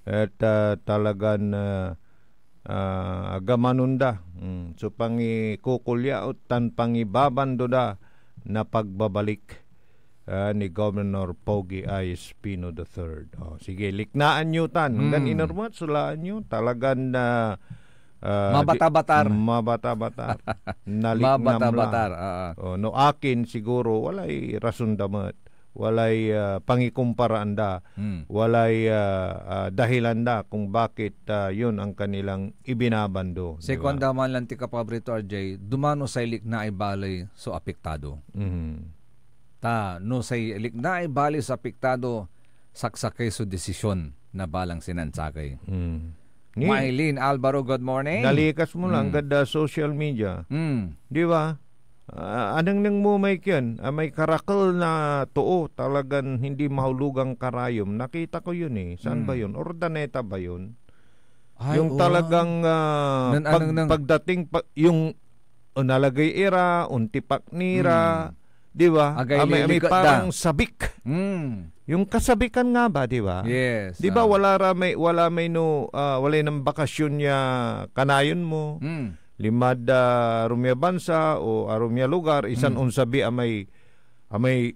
At talagang agamanunda. So pangikukulyaot tan pangibabando da na pagbabalik ni Governor Pogi I. Espino III. Sige, liknaan nyo tan. Hanggang inormat, sulaan nyo. Talagang mabata-batar. Mabata-batar. Naliknam mabata-batar. No akin siguro, walay rason damat. Walay pangikumpara anda. Walay dahilan da kung bakit yun ang kanilang ibinabando. Sekonda man lang ti kapabrito RJ, dumano sa ilik na ibalay so apektado. No say likna ay bali sa apektado saksakay so desisyon na balang sinansakay. Maylene Alvaro, good morning. Nalikas mo lang ganda social media. Di ba? Anong nang mumay yan? May karakal na tuo talagang hindi mahulugang karayom. Nakita ko yun eh. Saan ba yun? Ordaneta ba yun? Yung talagang pagdating yung nalagay ira, untipak nira. Di ba? May parang sabik. Yung kasabikan nga ba, di ba? Yes. Di ba wala may ng bakasyon niya kanayon mo. Limad rumya bansa o rumya lugar isan unsabi amay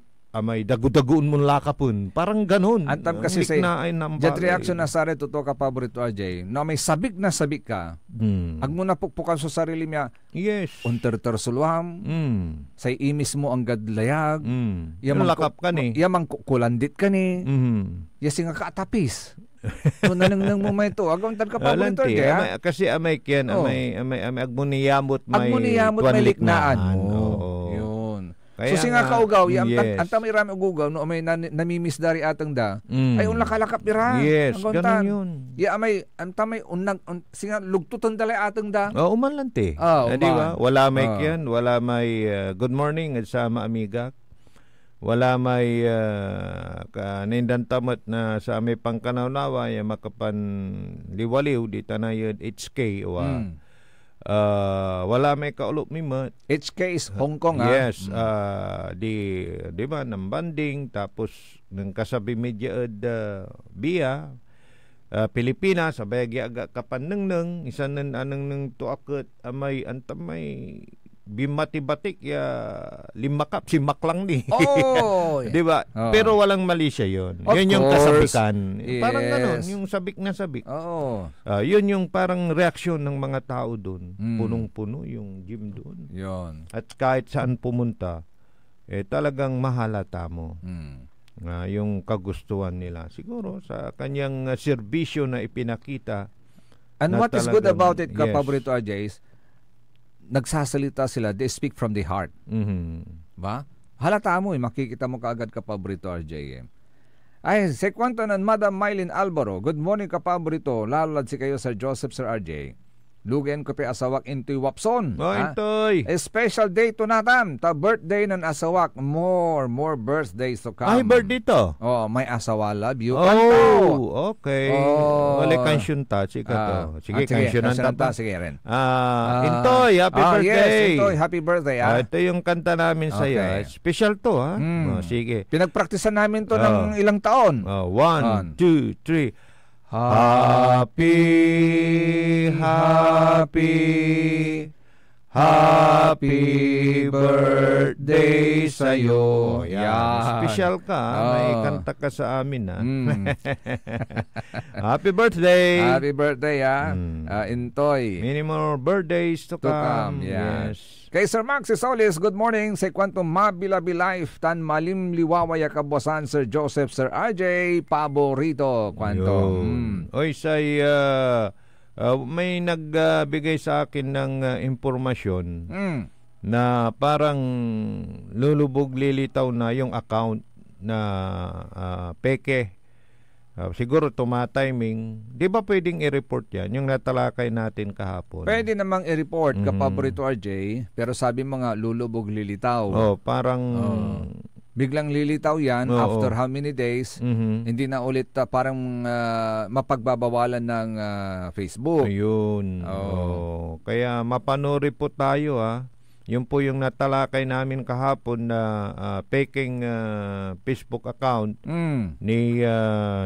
dagu-daguun mo lakapun. Parang ganun. Antam kasi say, jet reaction na sari totoo ka paborito RJ, na may sabik na sabik ka, ag mo na pukpukan sa sarili niya, yes. Unter-ter sulwam, say imis mo ang gadlayag, lakap ka ni. Yamang kulandit ka ni, yasi nga kaatapis. So nanang mo may to, agam tan ka paborito RJ. Kasi amay kiyan, amay agmuniyamot may liknaan mo. Kaya so singa kaugaw, anta may rami ugugaw, no may namimisdari atang da, ay unlakalakap ira. Yes, ganun yun. Ya may, anta may singa lugtutan dalay atang da. Umalante. Di ba? Wala may kiyan, wala may good morning at sama amiga. Wala may kanindantamat na sa amay pangkanawnawa, ya makapan liwaliw, di tanayod HK, wala may kaulop mimat. HK is Hong Kong, yes, di ba ng banding tapos ng kasabi media biya Pilipinas sabay aga kapanengneng isan aneng neng tuaket amay antamay bimati-batik ya limakap si maklang ni. Di ba? Pero walang mali siya yun. Yun yung kasabikan. Yes. Parang ganun, yung sabik na sabik. Yun yung parang reaksyon ng mga tao doon. Punong-puno yung gym doon. Yun. At kahit saan pumunta, talagang mahalata mo yung kagustuhan nila. Siguro sa kanyang serbisyo na ipinakita. And na what is good talagang- about it, yes. Kapaborito RJ, is nagsasalita sila, they speak from the heart. Ba? Halata mo makikita mo kaagad, Kapaborito RJ. Ay, sa kwento ng Madam Mylene Alvaro, good morning, Kapaborito. Lalad si kayo, Sir Joseph, Sir RJ. Lugen ko pa asawak intoy wapson. Intoy. A special day to natam. Ta birthday ng asawak. More birthdays to come. Ay, birthday to. Oh, may asawa love you. Okay. Oh. Wala kansyon ta. Sige to. Sige, kansyonan ta pa. Sige rin. Intoy, happy birthday. Yes, Intoy, happy birthday. Ito yung kanta namin sa iyo. Special to, ha? Sige. Pinagpraktisan namin to ng ilang taon. 1, 2, 3. Happy birthday sa'yo. Yan. Special ka. May kanta ka sa amin. Happy birthday. Happy birthday, Intoy. Many more birthdays to come. Yes. Kay Sir Maxi Solis, good morning. Sa kwento Mabilabi Life, tan malim liwawaya kabosan, Sir Joseph, Sir RJ, paborito. Kwento. Oy, say, may nagbigay sa akin ng impormasyon na parang lulubog lilitaw na yung account na peke. Siguro tumatiming. Di ba pwedeng i-report yan? Yung natalakay natin kahapon. Pwede namang i-report, Kapaborito RJ, pero sabi mo nga lulubog lilitaw. Parang biglang lilitaw yan after how many days. Hindi na ulit parang mapagbabawalan ng Facebook. Ayun. Kaya mapanuri po tayo, Yun po yung natalakay namin kahapon na peking Facebook account ni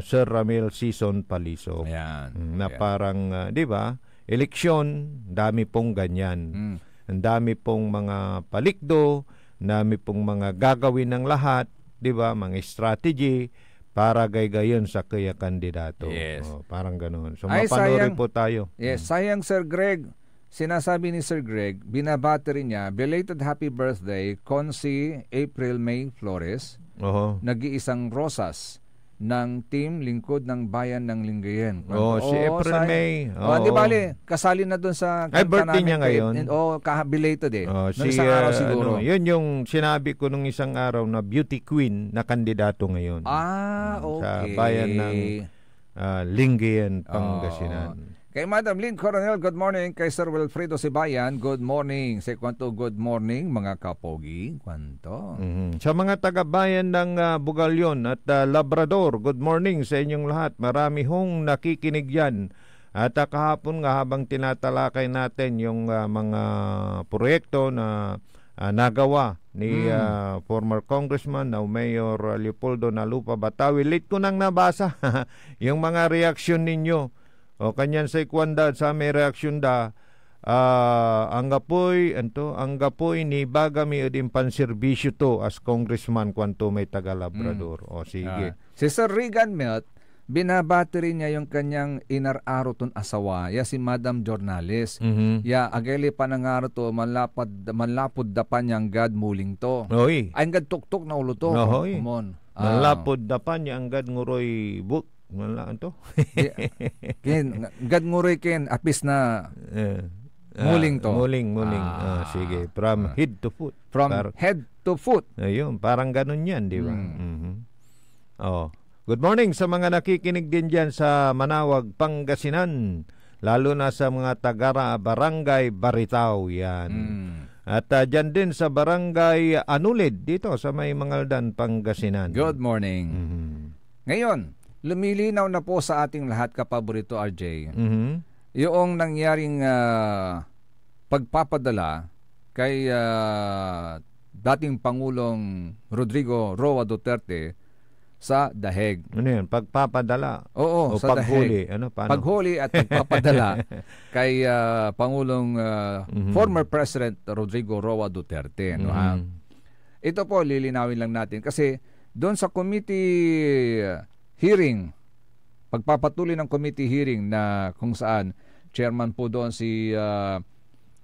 Sir Ramil Season Paliso. Na parang, di ba, eleksyon, dami pong ganyan. Ang dami pong mga palikdo, dami pong mga gagawin ng lahat, di ba, mga strategy para gaygayon sa kaya kandidato. Yes. Parang ganoon. So mapanuri po tayo. Yes, sayang Sir Greg. Sinasabi ni Sir Greg, binabati rin niya, belated happy birthday, Consi April May Flores, nag-iisang rosas ng team Lingkod ng Bayan ng Lingayen. Si April May. Di bali, kasali na doon sa kanta birthday niya ngayon. Belated Nung isang araw siguro. Yun yung sinabi ko nung isang araw na beauty queen na kandidato ngayon. Okay. Sa bayan ng Lingayen, Pangasinan. Kay Madam Lynn Coronel, good morning. Kay Sir Wilfredo Sibayan, good morning. Sa kwanto, good morning, mga kapogi. Kwanto. Sa mga taga-bayan ng Bugalyon at Labrador, good morning sa inyong lahat. Marami hong nakikinig yan. At kahapon nga habang tinatalakay natin yung mga proyekto na nagawa ni former Congressman, now Mayor Leopoldo Nalupa Batawi. Late ko nang nabasa yung mga reaksyon ninyo. Kanyan sa ikwanda sa may reaksyon da ang gapoy ni bagami udin panserbisyo to as congressman kwanto may taga Labrador. Sige. Si Sir Regan Melt, binabati rin niya yung kanyang inararo ton asawa, ya si Madam Jornales. Ya ageli pa nangaro to manlapod da pa niyang gad muling to. Ay gad tuktok na ulo to. Manlapod da pa niyang gad nguroy buk. Wala to. Gad nguroy ken apis na muling to. Muling. Sige, from head to foot. From head to foot. Ayun, parang ganun yan, di ba? Good morning sa mga nakikinig din dyan sa Manawag, Pangasinan. Lalo na sa mga tagara Barangay Baritao, yan. At dyan din sa Barangay Anulid, dito sa may Mangaldan, Pangasinan. Good morning. Ngayon, lumilinaw na po sa ating lahat, Kapaborito RJ, yung nangyaring pagpapadala kay dating Pangulong Rodrigo Roa Duterte sa daheg. Ano yan? Pagpapadala? Oo, sa paghuli. daheg. Paano? Paghuli at pagpapadala kay Pangulong former President Rodrigo Roa Duterte. Ito po, lilinawin lang natin kasi doon sa committee hearing, pagpapatuloy ng committee hearing na kung saan chairman po doon si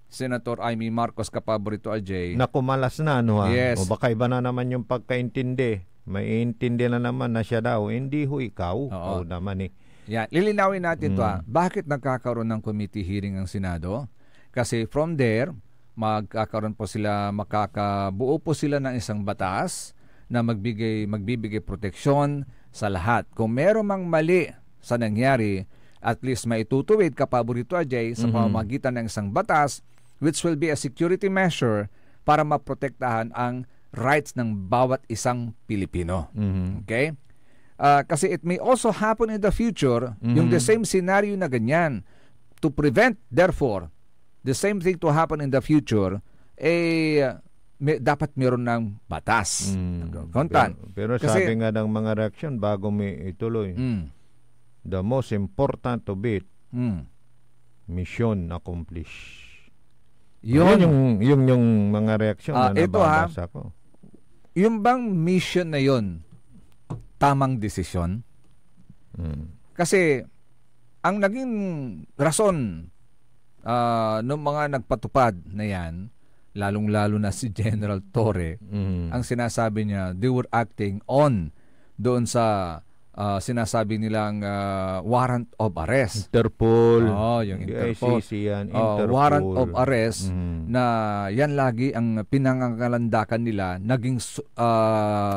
Senator Amy Marcos kapaborito Ajay. Nakumalas na ano ha. Yes. O baka iba na naman yung pagkaintindi. May intindi na naman na siya daw. Hindi ho ikaw. Oo naman eh. Yan. Lilinawin natin to ha. Bakit nagkakaroon ng committee hearing ang Senado? Kasi from there, magkakaroon po sila, makakabuo po sila ng isang batas na magbibigay proteksyon sa lahat. Kung meron mang mali sa nangyari, at least maitutuwid kapaborito Ajay sa pamamagitan ng isang batas which will be a security measure para maprotektahan ang rights ng bawat isang Pilipino. Okay? Kasi it may also happen in the future, yung the same scenario na ganyan, to prevent, therefore, the same thing to happen in the future, dapat meron ng batas. Pero kasi, sabi nga ng mga reaksyon bago may ituloy, the most important to beat, mission accomplished. Yun yung mga reaksyon na nababasa ko. Yung bang mission na yun, tamang desisyon? Kasi ang naging rason ng mga nagpatupad na yan, lalong-lalo na si General Torre, ang sinasabi niya, they were acting on doon sa sinasabi nilang warrant of arrest. Interpol. Yung Interpol. ICC yan, Interpol. Warrant of arrest na yan lagi ang pinangangalandakan nila, naging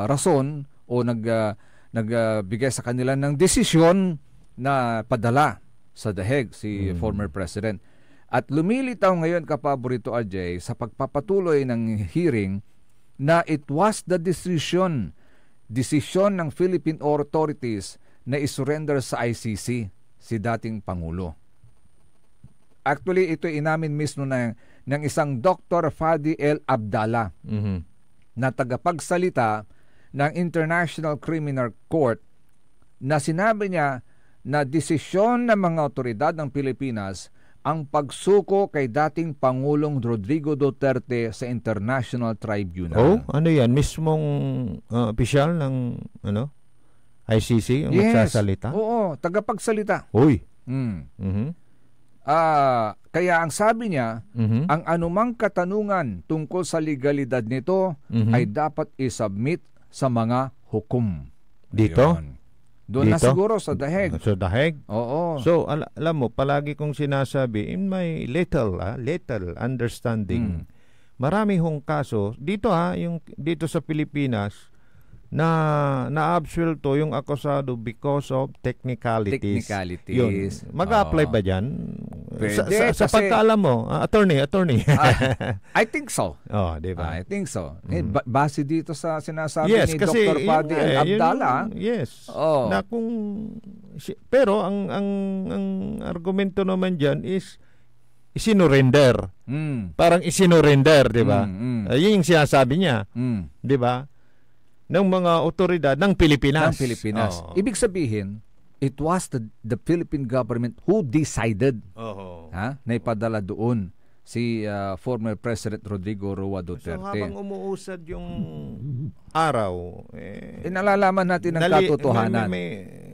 rason o nagbigay sa kanila ng desisyon na padala sa dahig si former president. At lumilitaw ngayon kapaborito Ajay sa pagpapatuloy ng hearing na it was the desisyon ng Philippine authorities na isurrender sa ICC si dating Pangulo. Actually, ito inamin mismo ng isang Dr. Fadi L. Abdallah na tagapagsalita ng International Criminal Court na sinabi niya na desisyon ng mga otoridad ng Pilipinas ang pagsuko kay dating Pangulong Rodrigo Duterte sa International Tribunal. Ano yan? Mismong opisyal ng ICC ang magsasalita? Oo, tagapagsalita. Uy. Kaya ang sabi niya, ang anumang katanungan tungkol sa legalidad nito ay dapat isubmit sa mga hukom. Dito? Doon na siguro sa daheg. Sa daheg? Oo. So, alam mo, palagi kong sinasabi, in my little understanding, marami hong kaso, dito dito sa Pilipinas, na na-absuelto yung akusado because of technicalities. Yun. Mag-apply ba dyan? Pwede, sa pagkaalam mo, attorney. I think so. Diba? I think so. Base dito sa sinasabi ni Dr. Fadi Abdallah. Na kung, pero ang argumento naman dyan is isinurrender. Parang isinurrender, di ba? Yun yung sinasabi niya. Di ba? Ng mga otoridad ng Pilipinas. Ibig sabihin, it was the Philippine government who decided na ipadala doon si former President Rodrigo Roa Duterte. So habang umuusad yung araw, nalalaman natin ang katotohanan.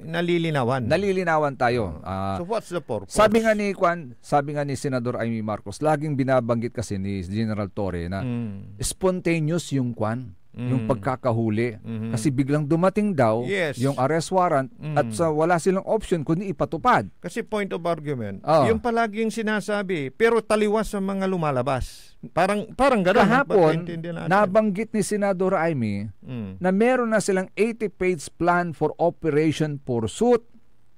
Nalilinawan tayo. So what's the purpose? Sabi nga ni Senador Amy Marcos, laging binabanggit kasi ni General Torre na spontaneous yung yung pagkakahuli. Kasi biglang dumating daw yung arrest warrant at wala silang option kundi ipatupad. Kasi point of argument, yung palaging sinasabi, pero taliwas sa mga lumalabas. Parang gano'n. Kahapon, nabanggit ni Senador Amy na meron na silang 80-page plan for Operation Pursuit,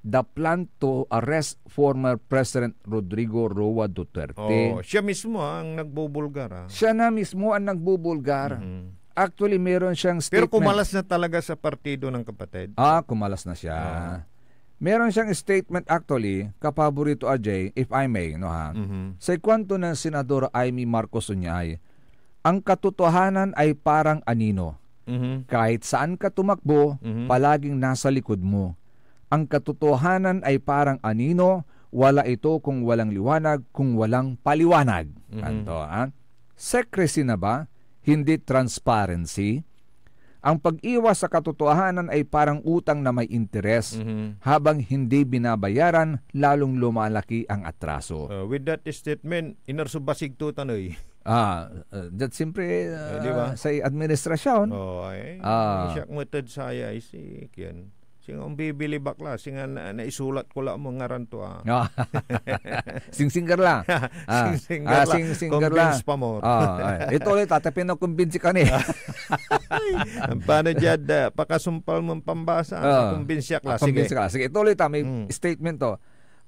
the plan to arrest former President Rodrigo Roa Duterte. Siya mismo ang nagbubulgar. Siya na mismo ang nagbubulgar. Actually, meron siyang statement. Pero kumalas na talaga sa partido ng kapatid. Kumalas na siya. Meron siyang statement actually, kapaborito Ajay, if I may, sa ikwento ng Senadora Amy Marcos Uñay, ang katotohanan ay parang anino. Kahit saan ka tumakbo, palaging nasa likod mo. Ang katotohanan ay parang anino, wala ito kung walang liwanag, kung walang paliwanag. Secrecy na ba? Hindi transparency. Ang pag-iwas sa katotohanan ay parang utang na may interes. Habang hindi binabayaran, lalong lumalaki ang atraso. With that statement, inarsubasig to tanoy. That siyempre di ba? sa administrasyon. Siya matad saya si Kian. Singa ang bibili bakla, singa naisulat ko lang mo ngaran to. Sing-singer lang. Sing-singer lang. Sing-singer lang. Convince pa mo. Ito ulit, tatapin na kumbinsi ka ni. Paano dyan, pakasumpal mong pambasa? Kumbinsyak lang. Sige. Ito ulit, may statement to.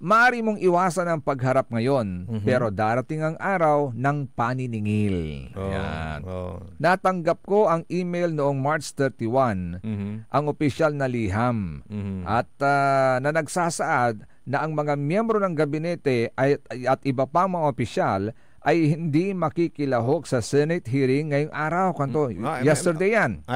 Maaari mong iwasan ang pagharap ngayon, pero darating ang araw ng paniningil. Natanggap ko ang email noong March 31, ang opisyal na liham, at na nagsasaad na ang mga miyembro ng gabinete at iba pang mga opisyal ay hindi makikilahok sa Senate hearing ngayong araw. Yesterday yan.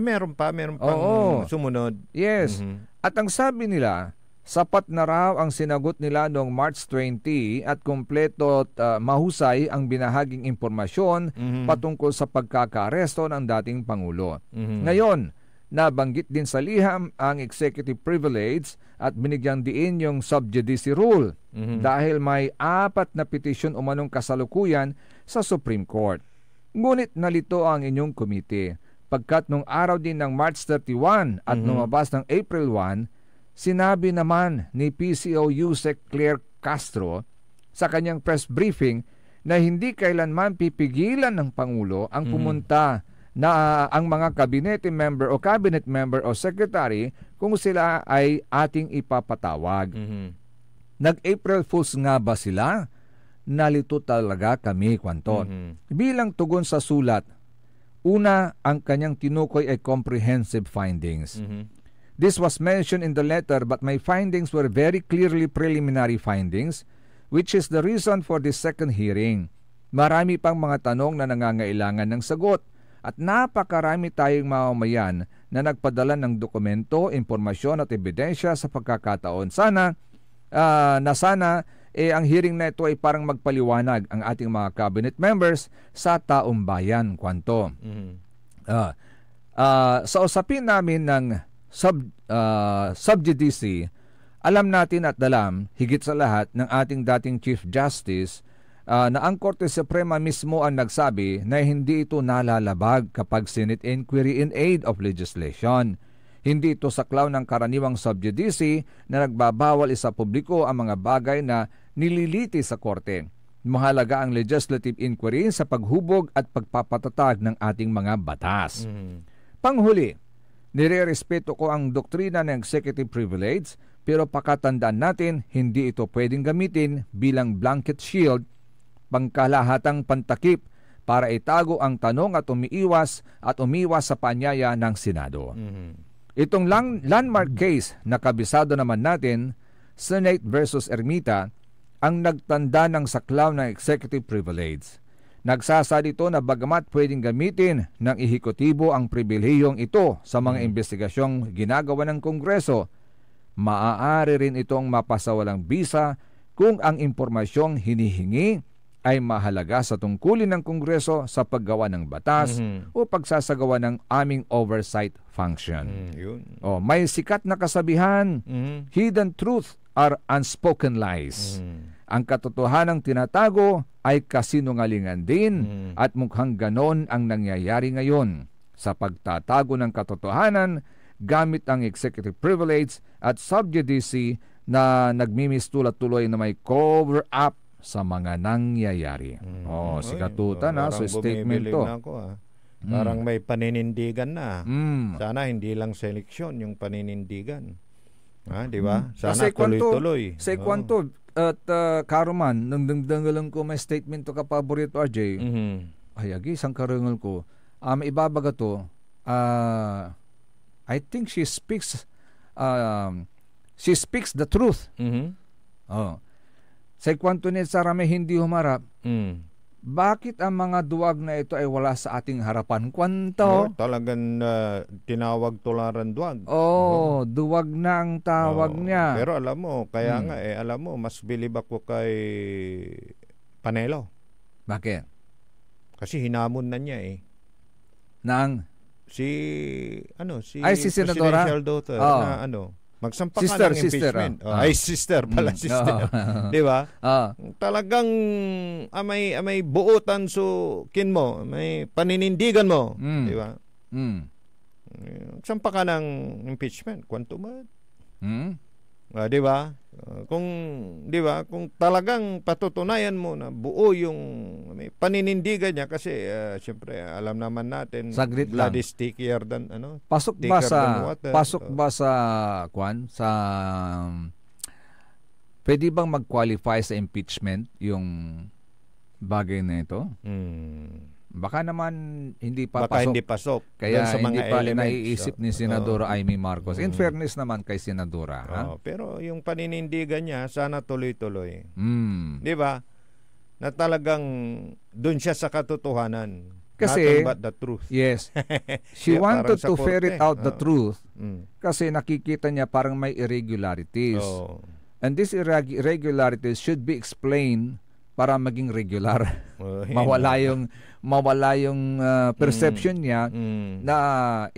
Meron pang sumunod. Yes. At ang sabi nila, sapat na raw ang sinagot nila noong March 20 at kumpleto at mahusay ang binahaging impormasyon patungkol sa pagkakaaresto ng dating Pangulo. Ngayon, nabanggit din sa liham ang executive privilege at binigyang diin yung sub judice rule dahil may 4 na petisyon umanong kasalukuyan sa Supreme Court. Ngunit nalito ang inyong komite pagkat nung araw din ng March 31 at lumabas ng April 1, sinabi naman ni PCO Yusek Claire Castro sa kanyang press briefing na hindi kailanman pipigilan ng Pangulo ang pumunta na ang mga cabinet member o secretary kung sila ay ating ipapatawag. Nag-April Fools nga ba sila? Nalito talaga kami, Kwanton. Bilang tugon sa sulat, una, ang kanyang tinukoy ay comprehensive findings. This was mentioned in the letter, but my findings were very clearly preliminary findings, which is the reason for this second hearing. Marami pang mga tanong na nangangailangan ng sagot at napakarami tayong mamamayan na nagpadala ng dokumento, impormasyon at ebidensya sa pagkakataon. Sana ang hearing na ito ay parang magpaliwanag ang ating mga cabinet members sa taong bayan, Kwanto. Sa usapin namin ng sub-judice, alam natin at dalam, higit sa lahat, ng ating dating Chief Justice na ang Korte Suprema mismo ang nagsabi na hindi ito nalalabag kapag Senate inquiry in aid of legislation. Hindi ito saklaw ng karaniwang sub-judice na nagbabawal sa publiko ang mga bagay na nililiti sa Korte. Mahalaga ang legislative inquiry sa paghubog at pagpapatatag ng ating mga batas. Panghuli, nire-respeto ko ang doktrina ng executive privilege, pero pakatandaan natin, hindi ito pwedeng gamitin bilang blanket shield, pangkalahatang pantakip para itago ang tanong at umiwas sa paanyaya ng Senado. Itong landmark case na kabisado naman natin, Senate versus Ermita, ang nagtanda ng saklaw ng executive privilege. Nagsasad ito na bagamat pwedeng gamitin ng ehekutibo ang pribilehiyong ito sa mga investigasyong ginagawa ng Kongreso, maaari rin itong mapasawalang bisa kung ang impormasyong hinihingi ay mahalaga sa tungkulin ng Kongreso sa paggawa ng batas o pagsasagawa ng aming oversight function. May sikat na kasabihan, hidden truth are unspoken lies. Ang katotohanang tinatago ay kasinungalingan din at mukhang ganon ang nangyayari ngayon. Sa pagtatago ng katotohanan, gamit ang executive privilege at sub-judice na nagmimistulat tuloy na may cover-up sa mga nangyayari. Si Katutan sa statement to. Parang may paninindigan na. Sana hindi lang seleksyon yung paninindigan. Di ba? Sana tuloy-tuloy. Sa kwanto, at Karuman, nang dangdalang ko may statement to kapaborito, RJ. Ay, agi, isang karangal ko. May ibabaga to, I think she speaks the truth. Sa kwanto ni Sarame hindi humarap, bakit ang mga duwag na ito ay wala sa ating harapan? Kwanto? Talagang tinawag tularan duwag. Duwag na ang tawag niya. Pero alam mo, kaya nga mas bilib ako kay Panelo. Bakit? Kasi hinamon na niya Nang? si si Senadora? presidential daughter Oh. na magsampa Sister, ka ng impeachment. sister, Ay, sister pala, sister. Di ba? Talagang may buutan kin mo, may paninindigan mo. Di ba? Magsampa ka ng impeachment. Kwanto ba? Di ba? Kung talagang patutunayan mo na buo yung may paninindigan niya kasi syempre alam naman natin Saglit blood lang. is stickier than Pasok thicker than water. Pwede bang mag-qualify sa impeachment yung bagay na ito? Baka naman hindi pa Baka pasok. hindi pasok. Kaya Doon sa hindi mga pa elements. naiisip ni Senadora Amy Marcos. In fairness naman kay Senadora. Pero yung paninindigan niya, sana tuloy-tuloy. Di ba? Na talagang doon siya sa katotohanan. Kasi, nothing but the truth. Yes. She Kaya wanted parang sa to ferret korte. out the truth kasi nakikita niya parang may irregularities. And these irregularities should be explained para maging regular. Mawala yung perception niya na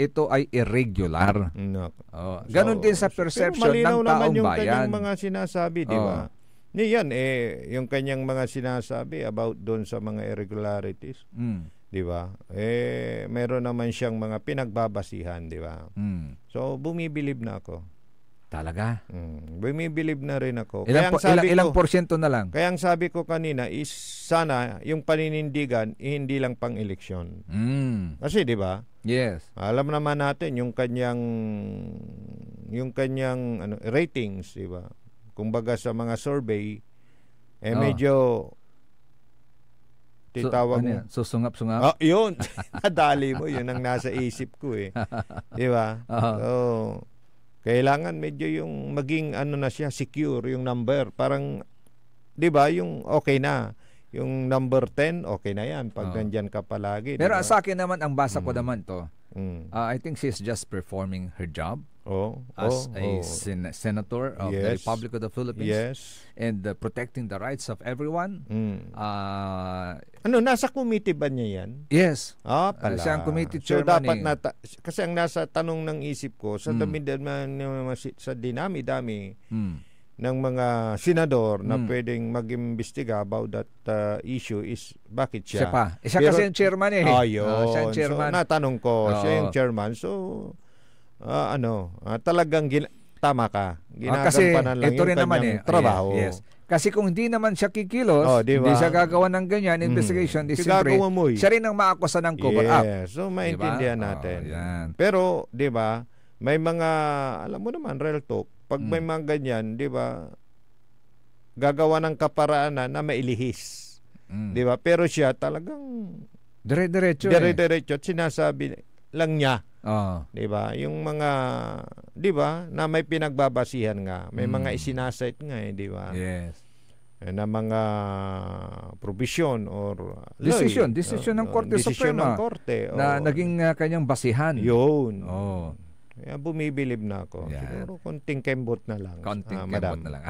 ito ay irregular. Ganon din sa perception ng taong yung bayan. kanyang mga sinasabi, di ba? Yan yung kanyang mga sinasabi about doon sa mga irregularities. Di ba? Meron naman siyang mga pinagbabasihan, di ba? So bumibilib na ako. Talaga? Bumibilib na rin ako. Ilang porsyento na lang? Kaya ang sabi ko kanina is sana yung paninindigan hindi lang pang eleksyon. Kasi 'di ba? Yes. Alam naman natin yung kanyang ratings, 'di ba? Kumbaga sa mga survey medyo titawag mo. Susungap-sungap? Yun. Nadali mo. Yun ang nasa isip ko Di ba? So, kailangan medyo yung maging na siya, secure yung number. Parang, di ba, yung okay na. Yung number 10, okay na yan. Pag nandyan ka palagi. Pero diba? sa akin naman, ang basa ko naman to, I think she's just performing her job as a senator of the Republic of the Philippines and protecting the rights of everyone. Nasa committee ba niya yan? Yes. Pala. Siya ang committee So chairman. dapat kasi ang nasa tanong ng isip ko sa dinami-dami ng mga senador na pwedeng mag-imbestiga about that issue is bakit siya? Siya kasi yung chairman Siya ang chairman. So, natanong ko, siya yung chairman. So, talagang tama ka. Ginagampanan lang ito yung rin naman trabaho. Yes. Kasi kung hindi naman siya kikilos, diba? hindi siya gagawa ng ganyan, investigation, siyempre, siya rin ang maakusa ng cover up. So, maintindihan natin. Pero, di ba, may mga, alam mo naman, real talk, pag may mga ganyan, di ba, gagawa ng kaparaanan na mailihis. Di ba? Pero siya talagang dire-diretso at sinasabi lang niya. Di ba? Yung mga, di ba, na may pinagbabasihan nga. May mga isinasite nga di ba? Yes. Na mga provision or decision ng Korte Suprema na naging kanyang basihan. Yun. Kaya bumibilib na ako. Siguro konting kembot na lang. Kembot na lang.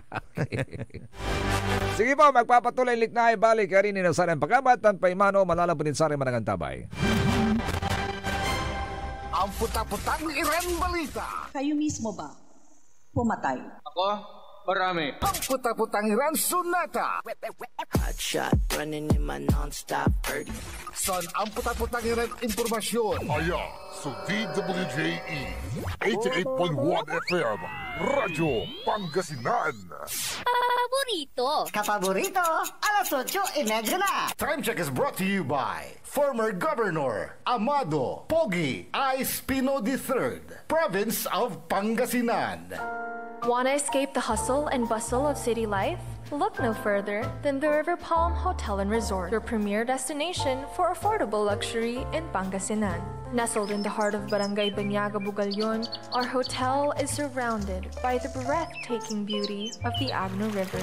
Sige po, magpapatuloy liknay balik ka rin inasaran pagkabatan pa imano malalabunin sa rin manangantabay. Ang puta-putang Iren Balita. Kayo mismo ba pumatay? Ako? Marami. Ang puta-putang Iren Sunata. Hot shot running in my non-stop 30. Son, ang puta-putang Iren Impormasyon. Aya sa DWJE 88.1 FM Radyo Pangasinan. Paborito. Kapaborito, alas 8:30 na. Time check is brought to you by former Governor Amado Pogi I. Espino III, Province of Pangasinan. Want to escape the hustle and bustle of city life? Look no further than the River Palm Hotel and Resort, your premier destination for affordable luxury in Pangasinan. Nestled in the heart of Barangay Banyaga, Bugalyon, our hotel is surrounded by the breathtaking beauty of the Agno River.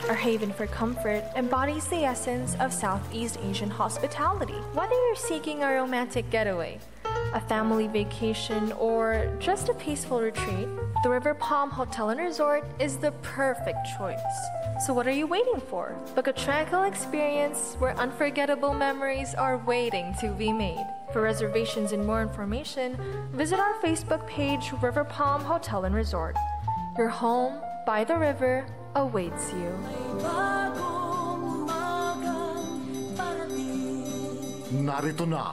Our haven for comfort embodies the essence of Southeast Asian hospitality. Whether you're seeking a romantic getaway, a family vacation, or just a peaceful retreat, the River Palm Hotel and Resort is the perfect choice. So what are you waiting for? Book a tranquil experience where unforgettable memories are waiting to be made. For reservations and more information, visit our Facebook page, River Palm Hotel and Resort. Your home by the river awaits you. Narito na,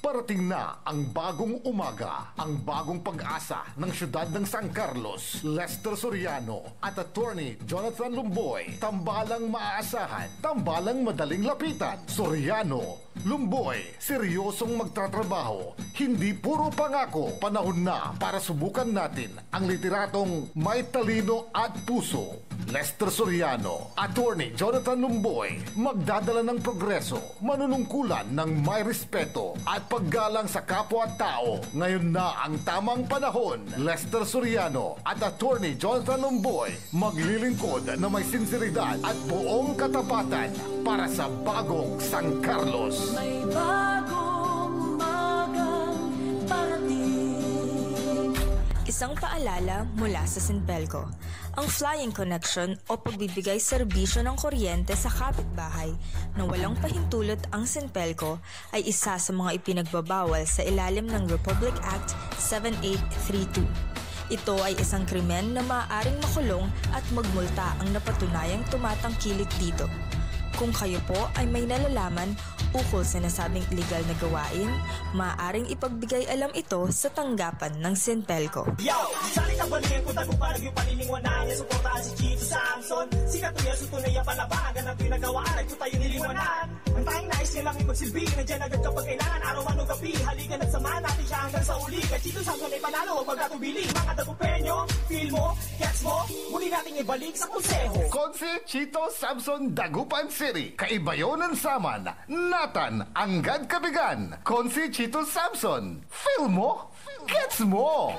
parating na ang bagong umaga, ang bagong pag-asa ng siyudad ng San Carlos. Lester Soriano at Attorney Jonathan Lumboy. Tambalang maaasahan, tambalang madaling lapitan. Soriano, Lumboy, seryosong magtatrabaho, hindi puro pangako. Panahon na para subukan natin ang literatong may talino at puso. Lester Soriano, Attorney Jonathan Lumboy, magdadala ng progreso, manunungkulan ng may respeto at paggalang sa kapwa-tao. Ngayon na ang tamang panahon. Lester Soriano at Attorney Jonathan Lumboy, maglilingkod na may sinseridad at buong katapatan para sa bagong San Carlos. May bagong umagang parating. Isang paalala mula sa Sinpelco. Ang flying connection o pagbibigay serbisyo ng kuryente sa kapitbahay na walang pahintulot ang Sinpelco ay isa sa mga ipinagbabawal sa ilalim ng Republic Act 7832. Ito ay isang krimen na maaaring makulong at magmulta ang napatunayang tumatangkilik dito. Kung kayo po ay may nalalaman ukol sa nasabing illegal na gawain, maaaring ipagbigay alam ito sa tanggapan ng Sinpelco. Yo! Sali ka balikin ko taguparag yung panilingwanan niya. Suportahan si Chito Samson. Sikat tuya sa tunay ang palabagan ang pinagawaan ay tayo nilingwanan. Ang tayong nais niya lang ipagsilbi. Nandiyan agad kapag kailangan arawan o gabi. Halikan at samahan natin siya hanggang sa uli. At Chito Samson ay panalo o magkatubili. Mga dagupenyo, feel mo, gets mo, muli natin ibalik sa konseho. Konse Chito Samson, Dagupan City. Kaibayonan Saman. Natan, Anggad Kabigan. Konse Chito Samson. Feel mo, gets mo.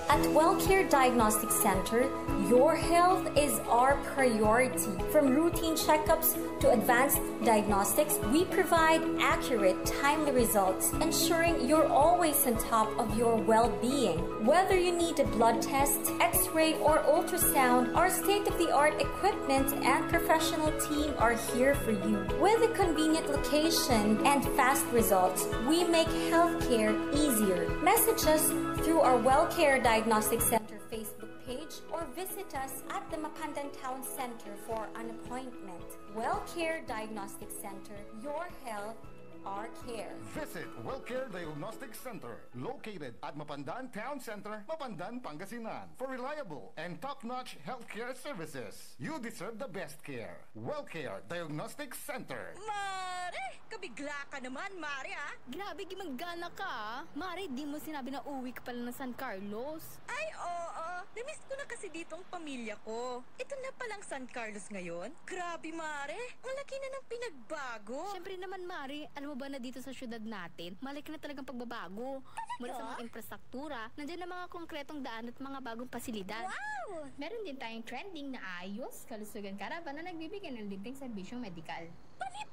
At WellCare Diagnostic Center, your health is our priority. From routine checkups to advanced diagnostics, we provide accurate, timely results, ensuring you're always on top of your well-being. Whether you need a blood test, x-ray, or ultrasound, our state-of-the-art equipment and professional team are here for you. With a convenient location and fast results, we make healthcare easier. Message us through our WellCare Diagnostic Center Facebook page or visit us at the Mapandan Town Center for an appointment. WellCare Diagnostic Center, your health, our care. Visit WellCare Diagnostic Center, located at Mapandan Town Center, Mapandan, Pangasinan. For reliable and top-notch healthcare services, you deserve the best care. WellCare Diagnostic Center. Mare! Kabigla ka naman, Mare, ah! Grabe, gimanggana ka, ah. Mare, di mo sinabi na uwi ka pala ng San Carlos. Ay, oo. Namiss ko na kasi dito ang pamilya ko. Ito na palang San Carlos ngayon. Grabe, Mare. Ang laki na ng pinagbago. Siyempre naman, Mare, alam mo ba na dito sa syudad natin, malaki na talagang pagbabago. Mula sa mga infrastruktura, nandiyan na mga konkretong daan at mga bagong pasilidad. Wow! Meron din tayong trending na ayos, kalusugan karavan na nagbibigay ng libreng serbisyong medikal.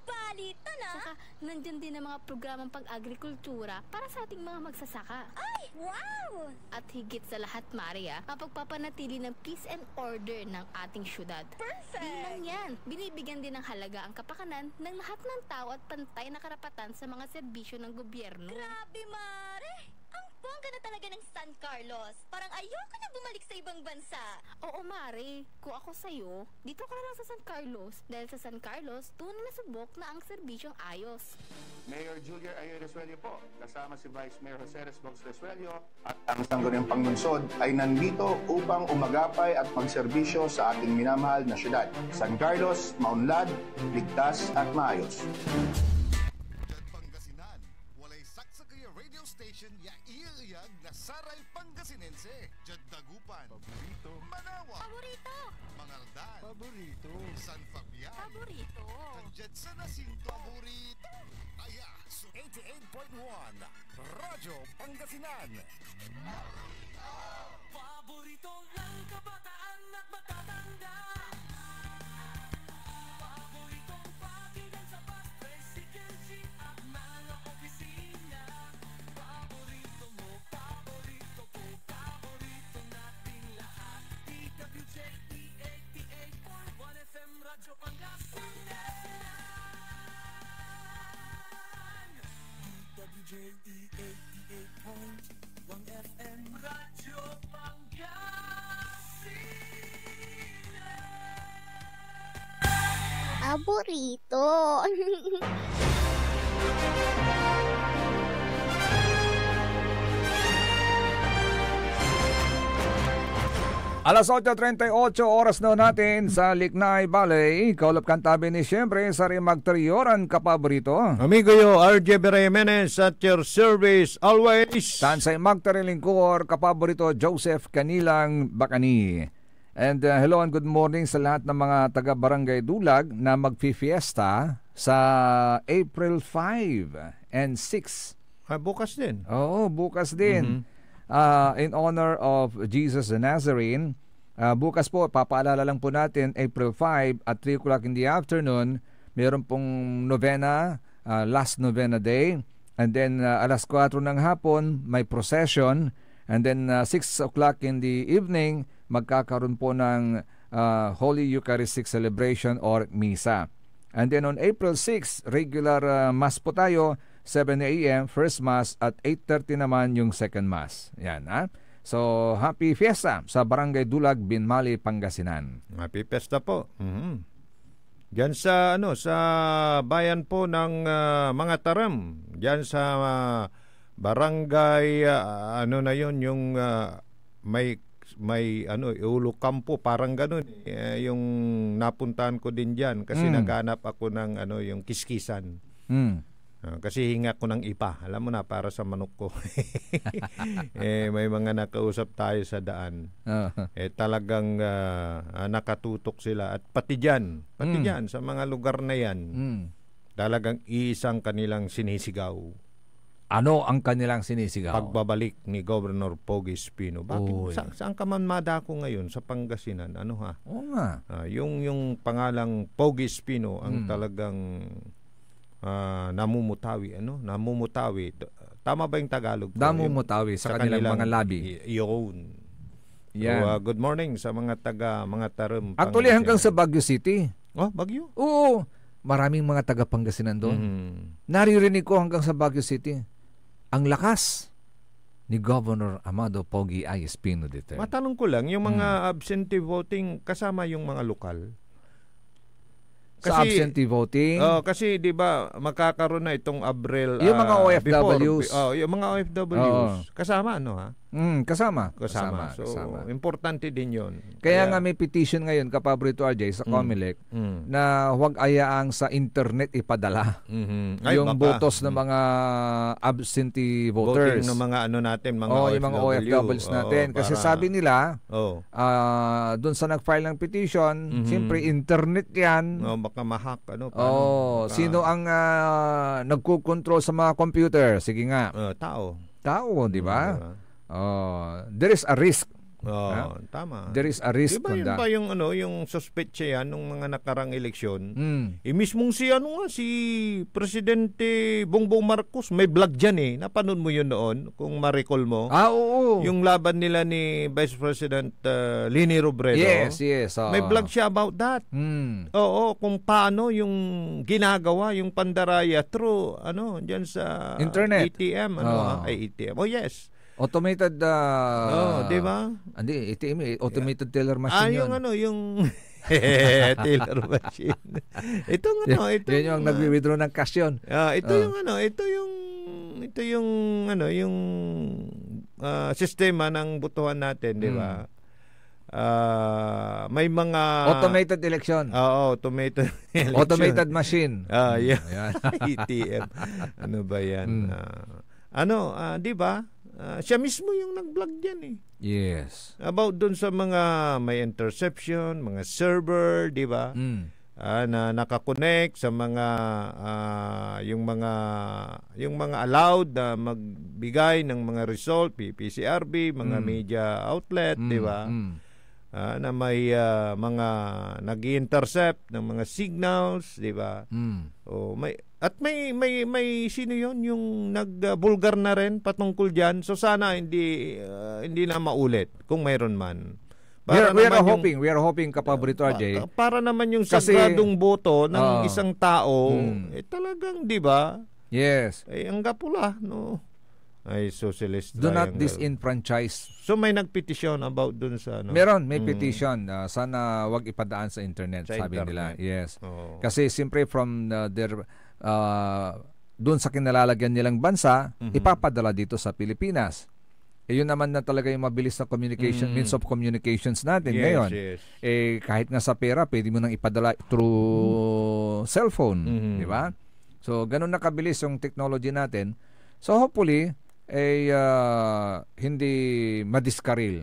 Palitan na! Saka, nandyan din ang mga programang pang-agrikultura para sa ating mga magsasaka. Ay, wow! At higit sa lahat, Maria, ang pagpapanatili ng peace and order ng ating syudad. Perfect! Di lang yan, binibigyan din ng halaga ang kapakanan ng lahat ng tao at pantay na karapatan sa mga serbisyo ng gobyerno. Grabe, Mare! Ang bongga na talaga ng San Carlos. Parang ayoko na bumalik sa ibang bansa. Oo, Mare. Kung ako sa'yo, dito ka na lang sa San Carlos. Dahil sa San Carlos, tunay na subok na ang serbisyong ayos. Mayor Julia Ayo Resuelio po, kasama si Vice Mayor Jose Resbox Resuelio at ang Sangguniang Panglungsod ay nandito upang umagapay at magserbisyo sa ating minamahal na syudad. San Carlos, maunlad, ligtas at maayos. Radio station ya iiyag na Saray Pangasinense. Jad Dagupan. Paborito. Manawa. Paborito. Mangaldan. Paborito. San Fabian. Paborito. Jad sa Nasinto. Paborito. Aya, so 88.1 Radyo Pangasinan. Paborito ng kabataan at matatanda. Paboritong pakinggan sa bus, tricycle, jeep at mga opisina. Paborito FM Radyo Pangasinan. Paborito. Alas 8:38 oras na natin sa Liknay Valley. Kaulap kantabi ni siyempre sa Magtarioran kapaborito. Amigo yo, RJ Beremenes at your service always. Tansay Magtarilingkor kapaborito Joseph Kanilang Bacani. And hello and good morning sa lahat ng mga taga-barangay Dulag na magfi-fiesta sa April 5 and 6. Bukas din. Oo, bukas din. In honor of Jesus the Nazarene. Bukas po, papaalala lang po natin, April 5 at 3 o'clock in the afternoon, meron pong novena, last novena day. And then alas 4 ng hapon, may procession. And then 6 o'clock in the evening, magkakaroon po ng Holy Eucharistic Celebration or Misa. And then on April 6, regular Mass po tayo, 7 a.m. first Mass at 8:30 naman yung second Mass. Yan, ha? So, happy fiesta sa Barangay Dulag, Binmali, Pangasinan. Happy fiesta po. Diyan sa sa bayan po ng mga Taram. Diyan sa barangay na yon yung may Ulo Campo, parang ganun. Yung napuntahan ko din diyan kasi naghanap ako ng yung kiskisan. Kasi hinga ko ng ipa. Alam mo na, para sa manok ko. May mga nakausap tayo sa daan. Talagang nakatutok sila. At pati dyan, sa mga lugar na yan, talagang isang kanilang sinisigaw. Ano ang kanilang sinisigaw? Pagbabalik ni Governor Pogi Espino. Bakit? Saan ka man madako ngayon? Sa Pangasinan? Ano ha? Oo nga. Yung pangalang Pogi Espino ang talagang namumutawi. Tama ba yung Tagalog? Namumutawi sa kanilang mga labi. Iyon. Yeah. So, good morning sa mga Taram. Actually, hanggang sa Baguio City. Oh, Baguio? Oo. Maraming mga taga Pangasinan doon. Naririnig ko hanggang sa Baguio City. Ang lakas ni Governor Amado Pogi I. Espino dito. Matanong ko lang, yung mga absentee voting kasama yung mga lokal? Sa absentee voting? Kasi 'di ba makakaroon na itong Abril yung mga OFWs. Yung mga OFWs. Kasama ha? Kasama. So, importante din 'yon. Kaya nga may petition ngayon kapaborito RJ sa COMELEC na huwag ayaang sa internet ipadala yung botos ng mga absentee voters. Voting ng mga natin, mga yung mga OFWs natin. Kasi sabi nila, doon sa nag-file ng petition, siyempre internet 'yan. Baka mahak sino ang nagko-control sa mga computer? Sige nga. Tao, di ba? There is a risk. Tama. There is a risk. Diba yun ba yung suspetsya yan nung mga nakarang eleksyon? Mismong si Presidente Bongbong Marcos, may vlog dyan napanood mo yun noon, kung ma-recall mo. Oo. Yung laban nila ni Vice President Leni Robredo. Yes. May vlog siya about that. Oo, kung paano yung ginagawa, yung pandaraya through, dyan sa internet. ATM. ATM. Oh, yes. Automated di ba? Hindi, ATM, automated teller machine yun. Yung teller machine. Ito yung nagwi-withdraw ng cash yun. Ito yung sistema ng botohan natin, di ba? May mga automated election. Automated election. Automated machine. Yan. ATM. Ano ba yan? Di ba? Siya mismo yung nag-vlog diyan Yes. About dun sa mga may interception, mga server, di ba? Na nakakonect sa mga yung mga allowed na magbigay ng mga result, PPCRB, mga media outlet, di ba? Na may mga nag-intercept ng mga signals, di ba? May sino yon yung nagbulgar na rin patungkol diyan. So sana hindi na maulit kung mayroon man. We are hoping kapaborito RJ. Para naman yung sagradong boto ng isang tao, talagang 'di ba? Yes. Ay, ang gapula, no? Ay, socialist Do not triangle. disenfranchise. So, may nagpetisyon about dun sa, ano? Meron, may petition. Sana wag ipadaan sa internet, Sa sabi nila. internet. Yes. Oo. Kasi simpre from their doon sa kinalalagyan nilang bansa, ipapadala dito sa Pilipinas. Yun naman na talaga yung mabilis na communication, means of communications natin ngayon. Yes. Kahit nga sa pera, pwede mo nang ipadala through cellphone, di ba? So, ganun na kabilis yung technology natin. So, hopefully, hindi madiskaril.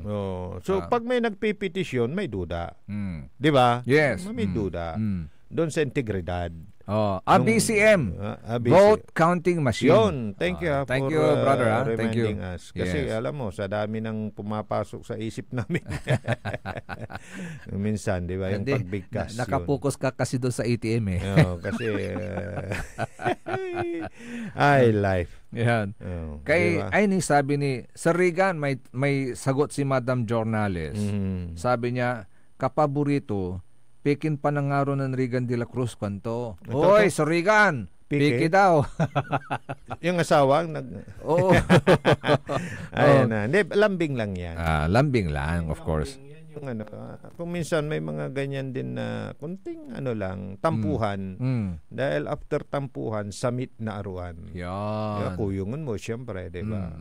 So, pag may nagpipetisyon, may duda. Di ba? Yes. May duda. Doon sa integridad. BCM, Vote Counting Machine. Yun. Thank you. Thank for, you, brother. Thank you. reminding us. Kasi alam mo, sa dami ng pumapasok sa isip namin. Minsan, di ba? Yung pagbigkas. Nakapokus ka kasi doon sa ATM eh. Kasi ay, life. Yan. Kay, diba? ay ni sabi ni Sir Regan, may sagot si Madam Jornales. Sabi niya, kapaborito, pikin pa ng araw ng Regan de la Cruz kanto. Oy, Sir Regan, piki daw. Yung asawa Oo. Ayun na. Hindi, lambing lang yan. Lambing lang, of course. Yung kung minsan may mga ganyan din na kunting tampuhan. Dahil after tampuhan, samit na aruan. Yan. Kuyungan mo, siyempre, di ba?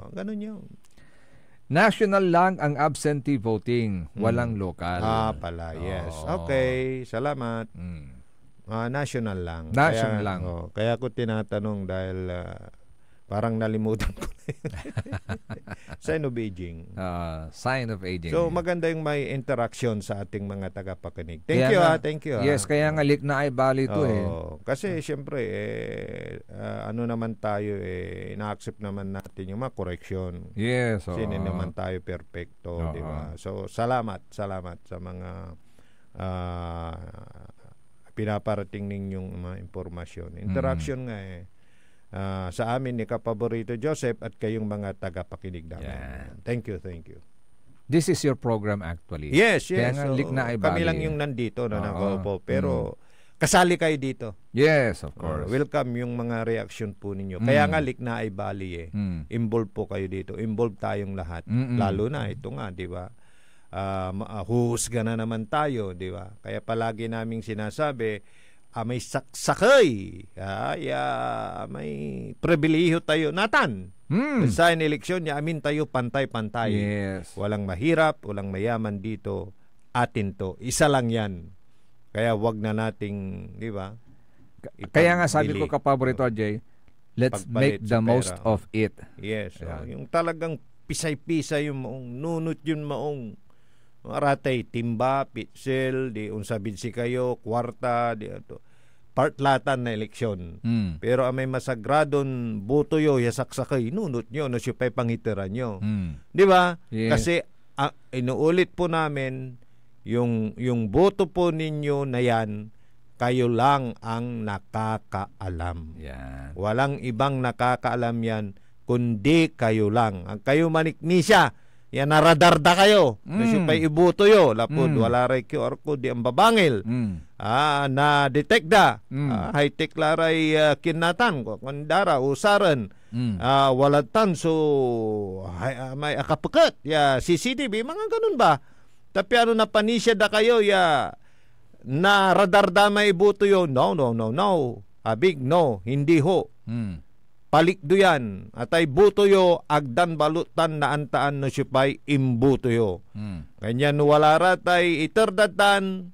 Ganun yun. National lang ang absentee voting, walang local. Pala, yes. Okay, salamat. National lang. National lang. Kaya ko tinatanong dahil parang nalimutan ko. Sign of aging. Sign of aging. So, maganda yung may interaction sa ating mga tagapakinig. Thank you. Thank you. Yes, kaya nga Likna ay bali ito Kasi, siyempre, ano naman tayo, ina-accept naman natin yung mga correction. Yes. Kasi hindi naman tayo perfecto, di ba? So, salamat sa mga pinaparating ninyong mga impormasyon. Interaction nga sa amin ni Kapaborito Joseph at kayong mga tagapakinig namin. Thank you. This is your program actually. Yes. Kaya nga Likna ay bali. Kami lang yung nandito na nakaupo. Pero kasali kayo dito. Yes, of course. Welcome yung mga reaction po ninyo. Kaya nga Likna ay bali Involved po kayo dito. Involved tayong lahat. Lalo na ito nga, di ba? Huhusga na naman tayo, di ba? Kaya palagi naming sinasabi, may saksakay, may pribiliho tayo natan. Sa eleksyon niya, amin tayo pantay-pantay. Yes. Walang mahirap, walang mayaman dito. Atin to. Isa lang yan. Kaya wag na nating, di ba? Kaya nga sabi ko kapaborito, Jay, let's make the most of it. Yes. Yung talagang pisay-pisay yung maong, nunot yun maong, aratay, timba, pitsel, di unsabid si kayo, kwarta, di ato. Partlatan na eleksyon. Pero may masagradon butoyo yasaksakay nunot nyo no siyupay pangitiran nyo. Di ba? Yes. Kasi inuulit po namin yung boto po ninyo na yan, kayo lang ang nakakaalam. Yan. Walang ibang nakakaalam yan kundi kayo lang. Ang kayo maniknisya, yan naradarda kayo. Siyupay ibuto yo. Lapod, wala ray QR code, di ang babangil. Na detekda. High-tech laray kinatan. Kundara, usaran. Walatan, so may akapakat. CCTV, mga ganun ba? Tapi ano na panisya da kayo, na radarda may ibuto yo. No. Abig, no. Hindi ho. Palikdo yan. Atay butoyo, agdan balutan na antaan no sipay imbutoyo. Ganyan wala ratay iterdatan,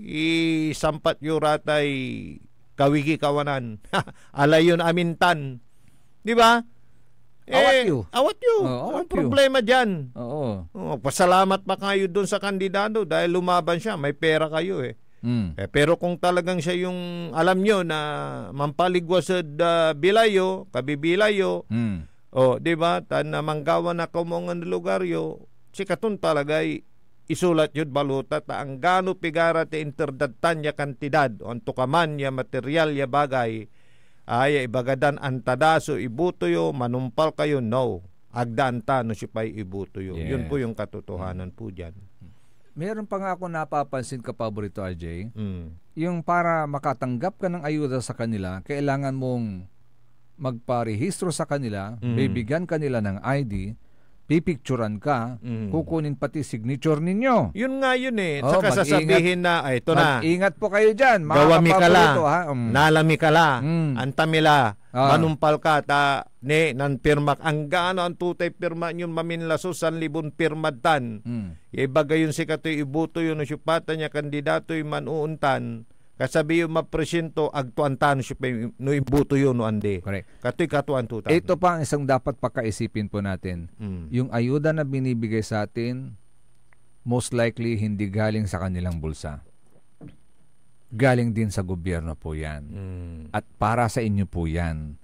isampat yo ratay kawigi kawanan. Alayon amintan. Di ba? Awat you. Ang problema dyan. Oo. Pasalamat pa kayo dun sa kandidato dahil lumaban siya. May pera kayo pero kung talagang siya yung alam nyo na mampaligwas sa bilayo, kabibilayo, di ba, tan na manggawa na kumongan lugar yo, si katon talaga isulat yun baluta ta ang gano pigara ti interdatan ya kantidad o antukaman ya material ya bagay ay ibagadan antadaso ibuto yo, manumpal kayo, no. Agdaan ta no si pay ibuto yo. Yes. Yun po yung katotohanan po dyan. Meron pa nga ako napapansin ka, paborito RJ. Yung para makatanggap ka ng ayuda sa kanila, kailangan mong magparehistro sa kanila, bibigyan kanila ng ID, pipicturan ka, kukunin pati signature ninyo. Yun nga yun eh. Saka sasabihin na, ito na. Mag-ingat po kayo dyan, mga gawami ka la, ha? nalami ka la, antamila, manumpal ka, nan pirmak. Ang gaano ang tutay pirma nyo, maminlaso, 1,000 pirmadtan. Ibagay yun si katoy, ibuto yun, syupata niya, kandidato yung manuuntan, kasabi yung mapresento, agtuantan siya no ibuto yun no ande. Correct. Katoy katuan tutan. Ito pa ang isang dapat pakaisipin po natin. Yung ayuda na binibigay sa atin, most likely hindi galing sa kanilang bulsa. Galing din sa gobyerno po yan. At para sa inyo po yan.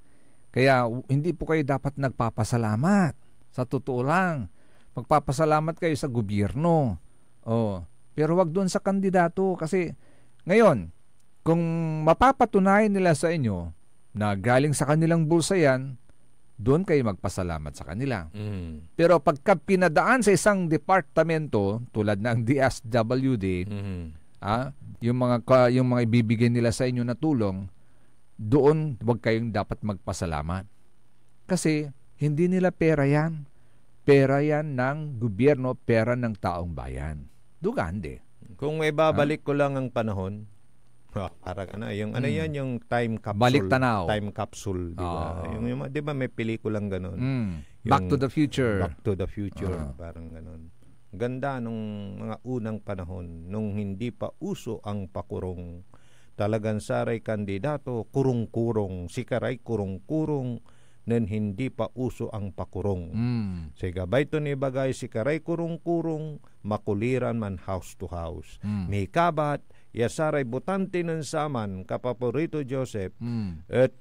Kaya hindi po kayo dapat nagpapasalamat. Sa totoo lang. Magpapasalamat kayo sa gobyerno. Pero wag doon sa kandidato. Kasi ngayon, kung mapapatunayan nila sa inyo na galing sa kanilang bulsa yan, doon kayo magpasalamat sa kanila. Pero pagka pinadaan sa isang departamento tulad ng DSWD, yung mga ibibigay nila sa inyo na tulong, doon wag kayong dapat magpasalamat. Kasi hindi nila pera yan. Pera yan ng gobyerno, pera ng taong bayan. Dugande. Kung may babalik ko lang ang panahon, parang yung ano yan, yung time capsule. Balik tanaw. Time capsule, di ba? Yung di ba may pelikulang ganun? Back to the Future. Back to the Future, parang ganun. Ganda nung mga unang panahon, nung hindi pa uso ang pakurong. Talagang saray kandidato, kurong-kurong. Si Karay, kurong-kurong. Nen hindi pa uso ang pakurong. Sa gabay to ni bagay si Karay kurong-kurong, makuliran man house to house. May kabat, yasaray butante ng saman, kapaporito Joseph, at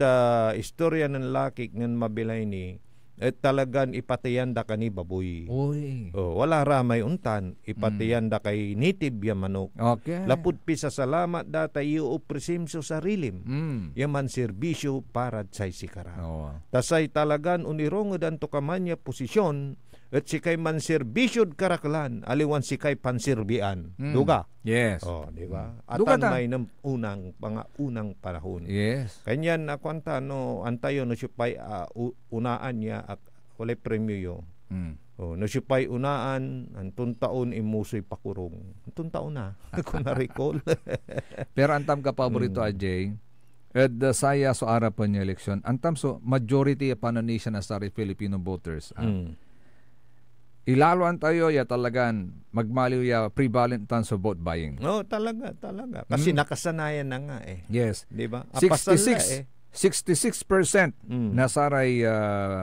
istorya ng lakik ng mabilay ni, at talagan ipatiyanda ka ni baboy. Wala ramay untan, ipatiyanda kay nitib ya manok. Okay. Lapud pi sa salamat data iupresim so sarilim. Yaman serbisyo para sa sikara. Tasay talagan unirongodan to kamanya posisyon at sikay man serbisyod karaklan aliwan sikay pansirbian. Duga. Yes. Di ba? Atan may ng unang panahon. Yes. Kanyan ako antayo no sipay unaan niya at wala premyo yo. No sipay unaan antun taon imusoy pakurong. Antun taon na. Ako na recall. Pero antam ka paborito Ajay. At saya so arapan niya eleksyon. Antam so majority pananisa na sa Filipino voters. Ilaloan tayo ya talagan magmaliw ya prevalent tan sa vote buying. Talaga. Kasi nakasanayan na nga eh. Yes. Di ba? 66% na saray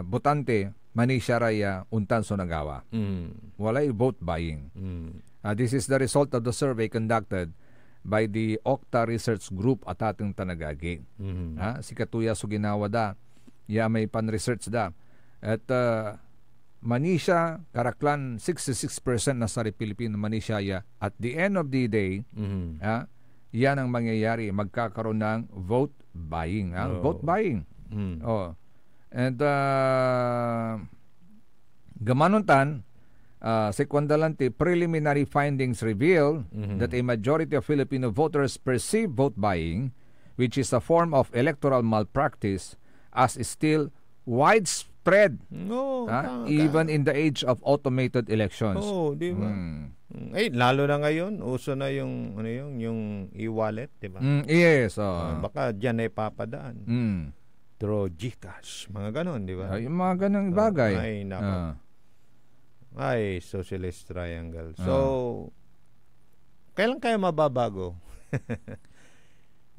botante manisyaray untan so nagawa. Walay vote buying. This is the result of the survey conducted by the Okta Research Group at ating Tanagagi. Si Katuya so ginawa da. Ya may pan-research da. At Manisha, Karaklan, 66% na sa Pilipino Manisha ya. At the end of the day, yan ang mangyayari. Magkakaroon ng vote buying. Vote buying. And gamanuntan, sekwandalante, preliminary findings reveal that a majority of Filipino voters perceive vote buying, which is a form of electoral malpractice, as still widespread. Even in the age of automated elections. Di ba? Lalo na ngayon, uso na yung yung e-wallet, di ba? Yes. Baka diyan ay papadaan. Through GCash, mga ganon, di ba? Yung mga ganong bagay. Ay, socialist triangle. So, kailan kayo mababago?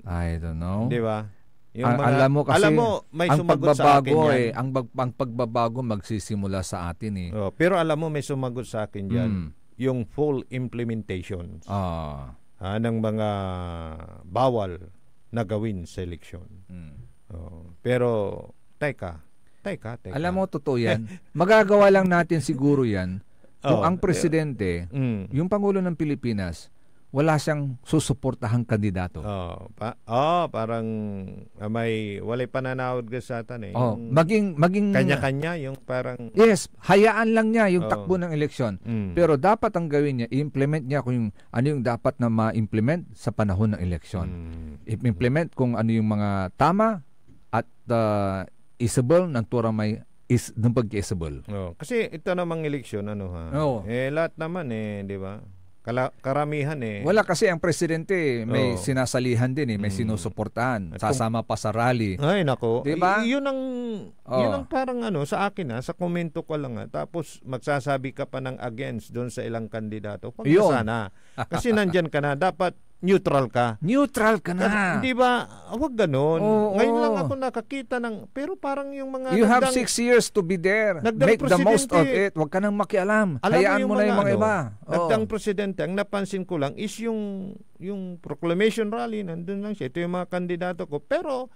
I don't know. Di ba? Alam mo kasi may ang sumagot sa akin yan. Ang pagbabago magsisimula sa atin pero alam mo may sumagot sa akin diyan yung full implementation ng mga bawal na gawin sa eleksyon. Pero teka. Alam mo totoo yan. Magagawa lang natin siguro yan kung ang presidente, yung Pangulo ng Pilipinas, wala siyang susuportahang kandidato. Parang walay pananawad ka sa atan eh. Maging kanya-kanya yung parang yes, hayaan lang niya yung takbo ng eleksyon. Pero dapat ang gawin niya, i-implement niya kung ano yung dapat na ma-implement sa panahon ng eleksyon. I-implement kung ano yung mga tama at isable ng turamay ng pag-isable. Kasi ito namang eleksyon lahat naman di ba? Karamihan Wala kasi ang presidente may sinasalihan din may sinusuportahan. Sasama pa sa rally. Ay nako. Diba? Yun ang parang sa akin sa komento ko lang tapos magsasabi ka pa ng against doon sa ilang kandidato. Pag sana. Kasi nandyan ka na, dapat neutral ka. Neutral ka na. Di ba? Huwag ganun. Ngayon lang ako nakakita pero parang yung mga you have 6 years to be there. Make the most of it. Huwag ka nang makialam. Hayaan mo na yung mga iba. Nagdang presidente, ang napansin ko lang is yung proclamation rally, nandun lang siya. Ito yung mga kandidato ko. Pero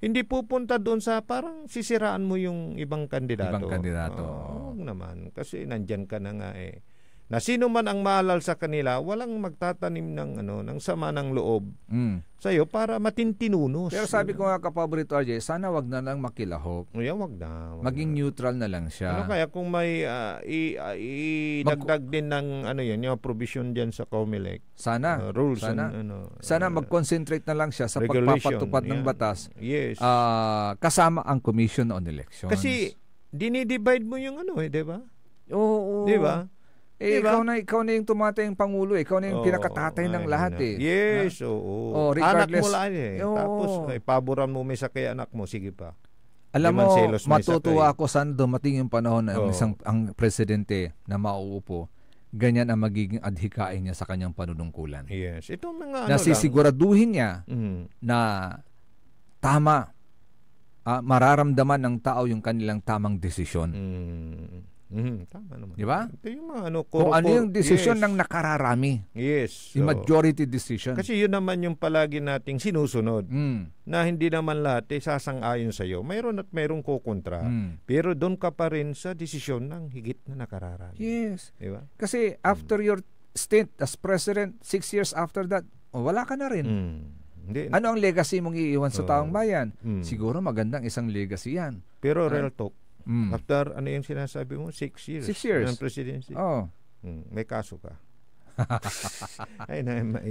hindi pupunta doon sa parang sisiraan mo yung ibang kandidato. Huwag naman. Kasi nandyan ka na nga na sino man ang maalal sa kanila, walang magtatanim ng sama ng loob sa'yo para matintinunos. Pero sabi ko nga kapaborito RJ, sana wag na lang makilahok. Wag na. Maging neutral na lang siya. Kaya kung may idagdag din ng yung provision dyan sa COMELEC. Sana. Rules. Sana mag-concentrate na lang siya sa pagpapatupad ng batas. Yes. Kasama ang Commission on Elections. Kasi dinidivide mo yung di ba? Oo. Di ba? Diba? Ikaw na yung tumatayong pangulo, ikaw na yung pinakatatay ng lahat Yes, oo. Anak mo lang Tapos paboran mo may sakay anak mo, sige pa. Alam mo, matutuwa ako saan dumating yung panahon na ang presidente na mauupo, ganyan ang magiging adhikain niya sa kanyang panunungkulan. Yes. Ito mga nasisiguraduhin niya na tama, mararamdaman ng tao yung kanilang tamang desisyon. Tama naman. Di ba? Ito yung mga kung ano yung desisyon ng nakararami. Yes. Yung majority decision. Kasi yun naman yung palagi nating sinusunod. Na hindi naman lahat sasang-ayon sa'yo. Mayroon at mayroong kukontra. Pero doon ka pa rin sa desisyon ng higit na nakararami. Yes. Di ba? Kasi after your stint as president, 6 years after that, wala ka na rin. Ano ang legacy mong iiwan sa taong bayan? Siguro magandang isang legacy yan. Pero real talk, after ano yung sinasabi mo? 6 years. 6 years. Ng presidency. May kaso ka. Ay,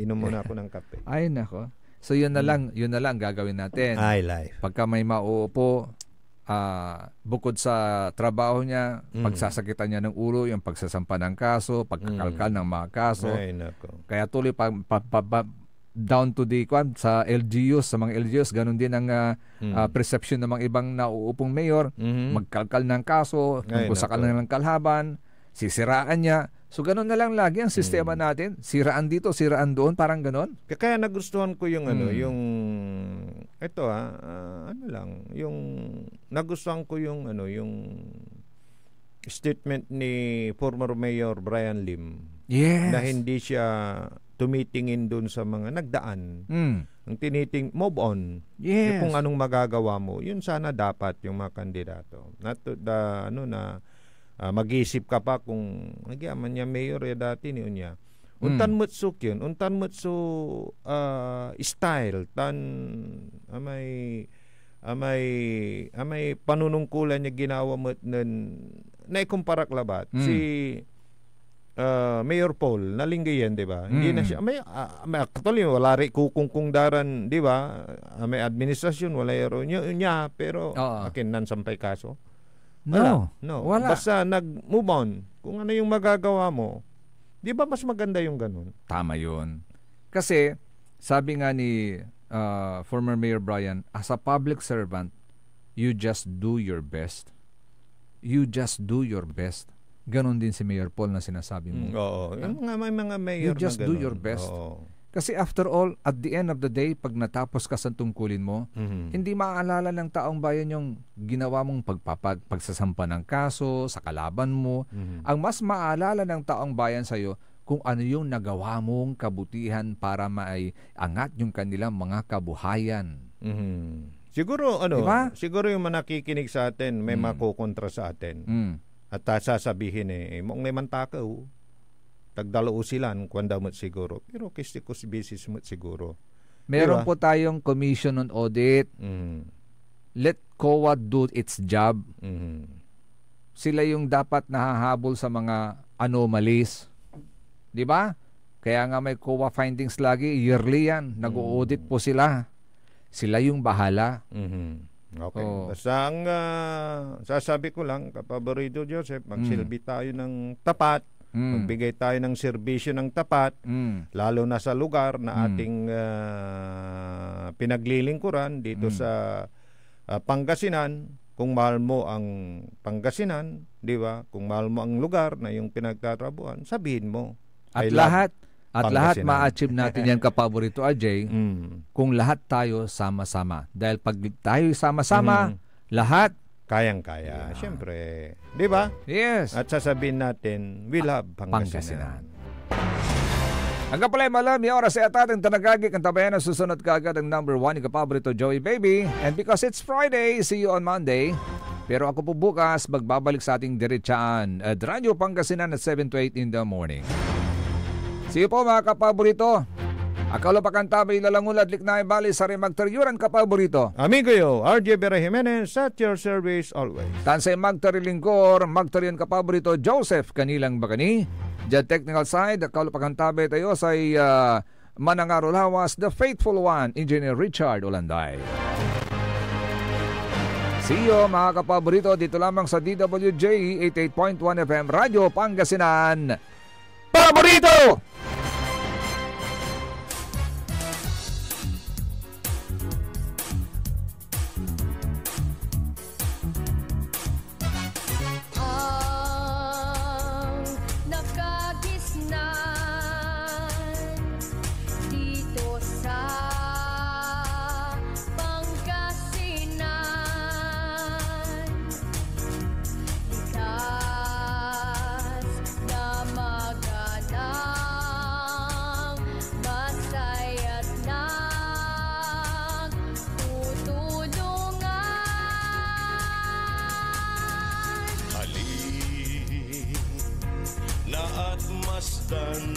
inom muna ako ng kape. Ay, nako. So yun na lang gagawin natin. Life. Pagka may mauupo, bukod sa trabaho niya, pagsasakitan niya ng ulo, yung pagsasampa ng kaso, pagkakalkal ng mga kaso. Ay, nako. Kaya tuloy down to the sa LGUs, sa mga LGUs, ganun din ang perception ng mga ibang nauupong mayor, magkalkal ng kaso, kung sa kanilang kalhaban, sisiraan niya. So ganun na lang lagi ang sistema natin, siraan dito, siraan doon, parang ganun. Kaya nagustuhan ko yung yung ito yung nagustuhan ko yung yung statement ni former Mayor Brian Lim. Yes. Na hindi siya tumitingin doon sa mga nagdaan. Ang move on. Yes. Kung anong magagawa mo, yun sana dapat yung mga kandidato. Mag-isip ka pa kung nagyaman niya mayor dati ni unya. Untan mutsuk yun. Untan mutsu style tan amay panunungkulan niya ginawa mo na ikumparak labat. Si Mayor Paul nalinggayan, di ba? Hindi na siya actually wala rin kukungkung daran, di ba? May administrasyon wala ero niya pero akin nan sampay kaso. Wala. Basta nag-move on. Kung ano yung magagawa mo, di ba mas maganda yung ganun? Tama yun. Kasi sabi nga ni former Mayor Brian, as a public servant, you just do your best. You just do your best. Ganon din si Mayor Paul na sinasabi mo. Oo. May mga mayor you just na do ganon. your best. Oo. Kasi after all, at the end of the day, pag natapos ka sa tungkulin mo, hindi maaalala ng taong bayan yung ginawa mong pagsasampa ng kaso, sa kalaban mo. Ang mas maaalala ng taong bayan sa'yo, kung ano yung nagawa mong kabutihan para maiangat yung kanilang mga kabuhayan. Siguro, diba? Siguro yung manakikinig sa atin, may makukontra sa atin. At sasabihin mong may mantakaw. tagdalo usilan kwanda mo siguro. Pero kisti ko si business mo siguro. Meron Diba? po tayong commission on audit. Let COA do its job. Sila yung dapat nahahabol sa mga anomalies. Di ba? Kaya nga may COA findings lagi, yearly yan. Nag-audit po sila. Sila yung bahala. Okay. Basta ang sasabi ko lang, Kapaborito Joseph, magsilbi tayo ng tapat, magbigay tayo ng serbisyo ng tapat, lalo na sa lugar na ating pinaglilingkuran dito sa Pangasinan. Kung mahal mo ang Pangasinan, di ba? Kung mahal mo ang lugar na yung pinagtatrabuhan, sabihin mo. At lahat ma-achieve natin yan, Kapaborito Ajay, kung lahat tayo sama-sama. Dahil pag tayo sama-sama, lahat kayang-kaya. Siyempre. Di ba? Yes. At sasabihin natin, we love Pangasinan. Hanggang pala malam, yung oras ay ating tanagagik ang tabayan na susunod kaagad ang number 1 ni Kapaborito Joey Baby. And because it's Friday, see you on Monday. Pero ako po bukas, magbabalik sa ating diretsaan at Radyo Pangasinan at 7 to 8 in the morning. See you po mga Kapaborito. Akala pa kantabay lalangun at liknay bali sa remagtaryuran Kapaborito. Amigo yo, RJ Vera Jimenez at your service always. Tansay magtarilingkor, magtaryan Kapaborito Joseph Kanilang Bakani. Diyan technical side, akala pa kantabay tayo sa Manangaro Lawas, the faithful one, Engineer Richard Olanday. See you mga Kapaborito dito lamang sa DWJ 88.1 FM Radyo Pangasinan. Paborito! Masdan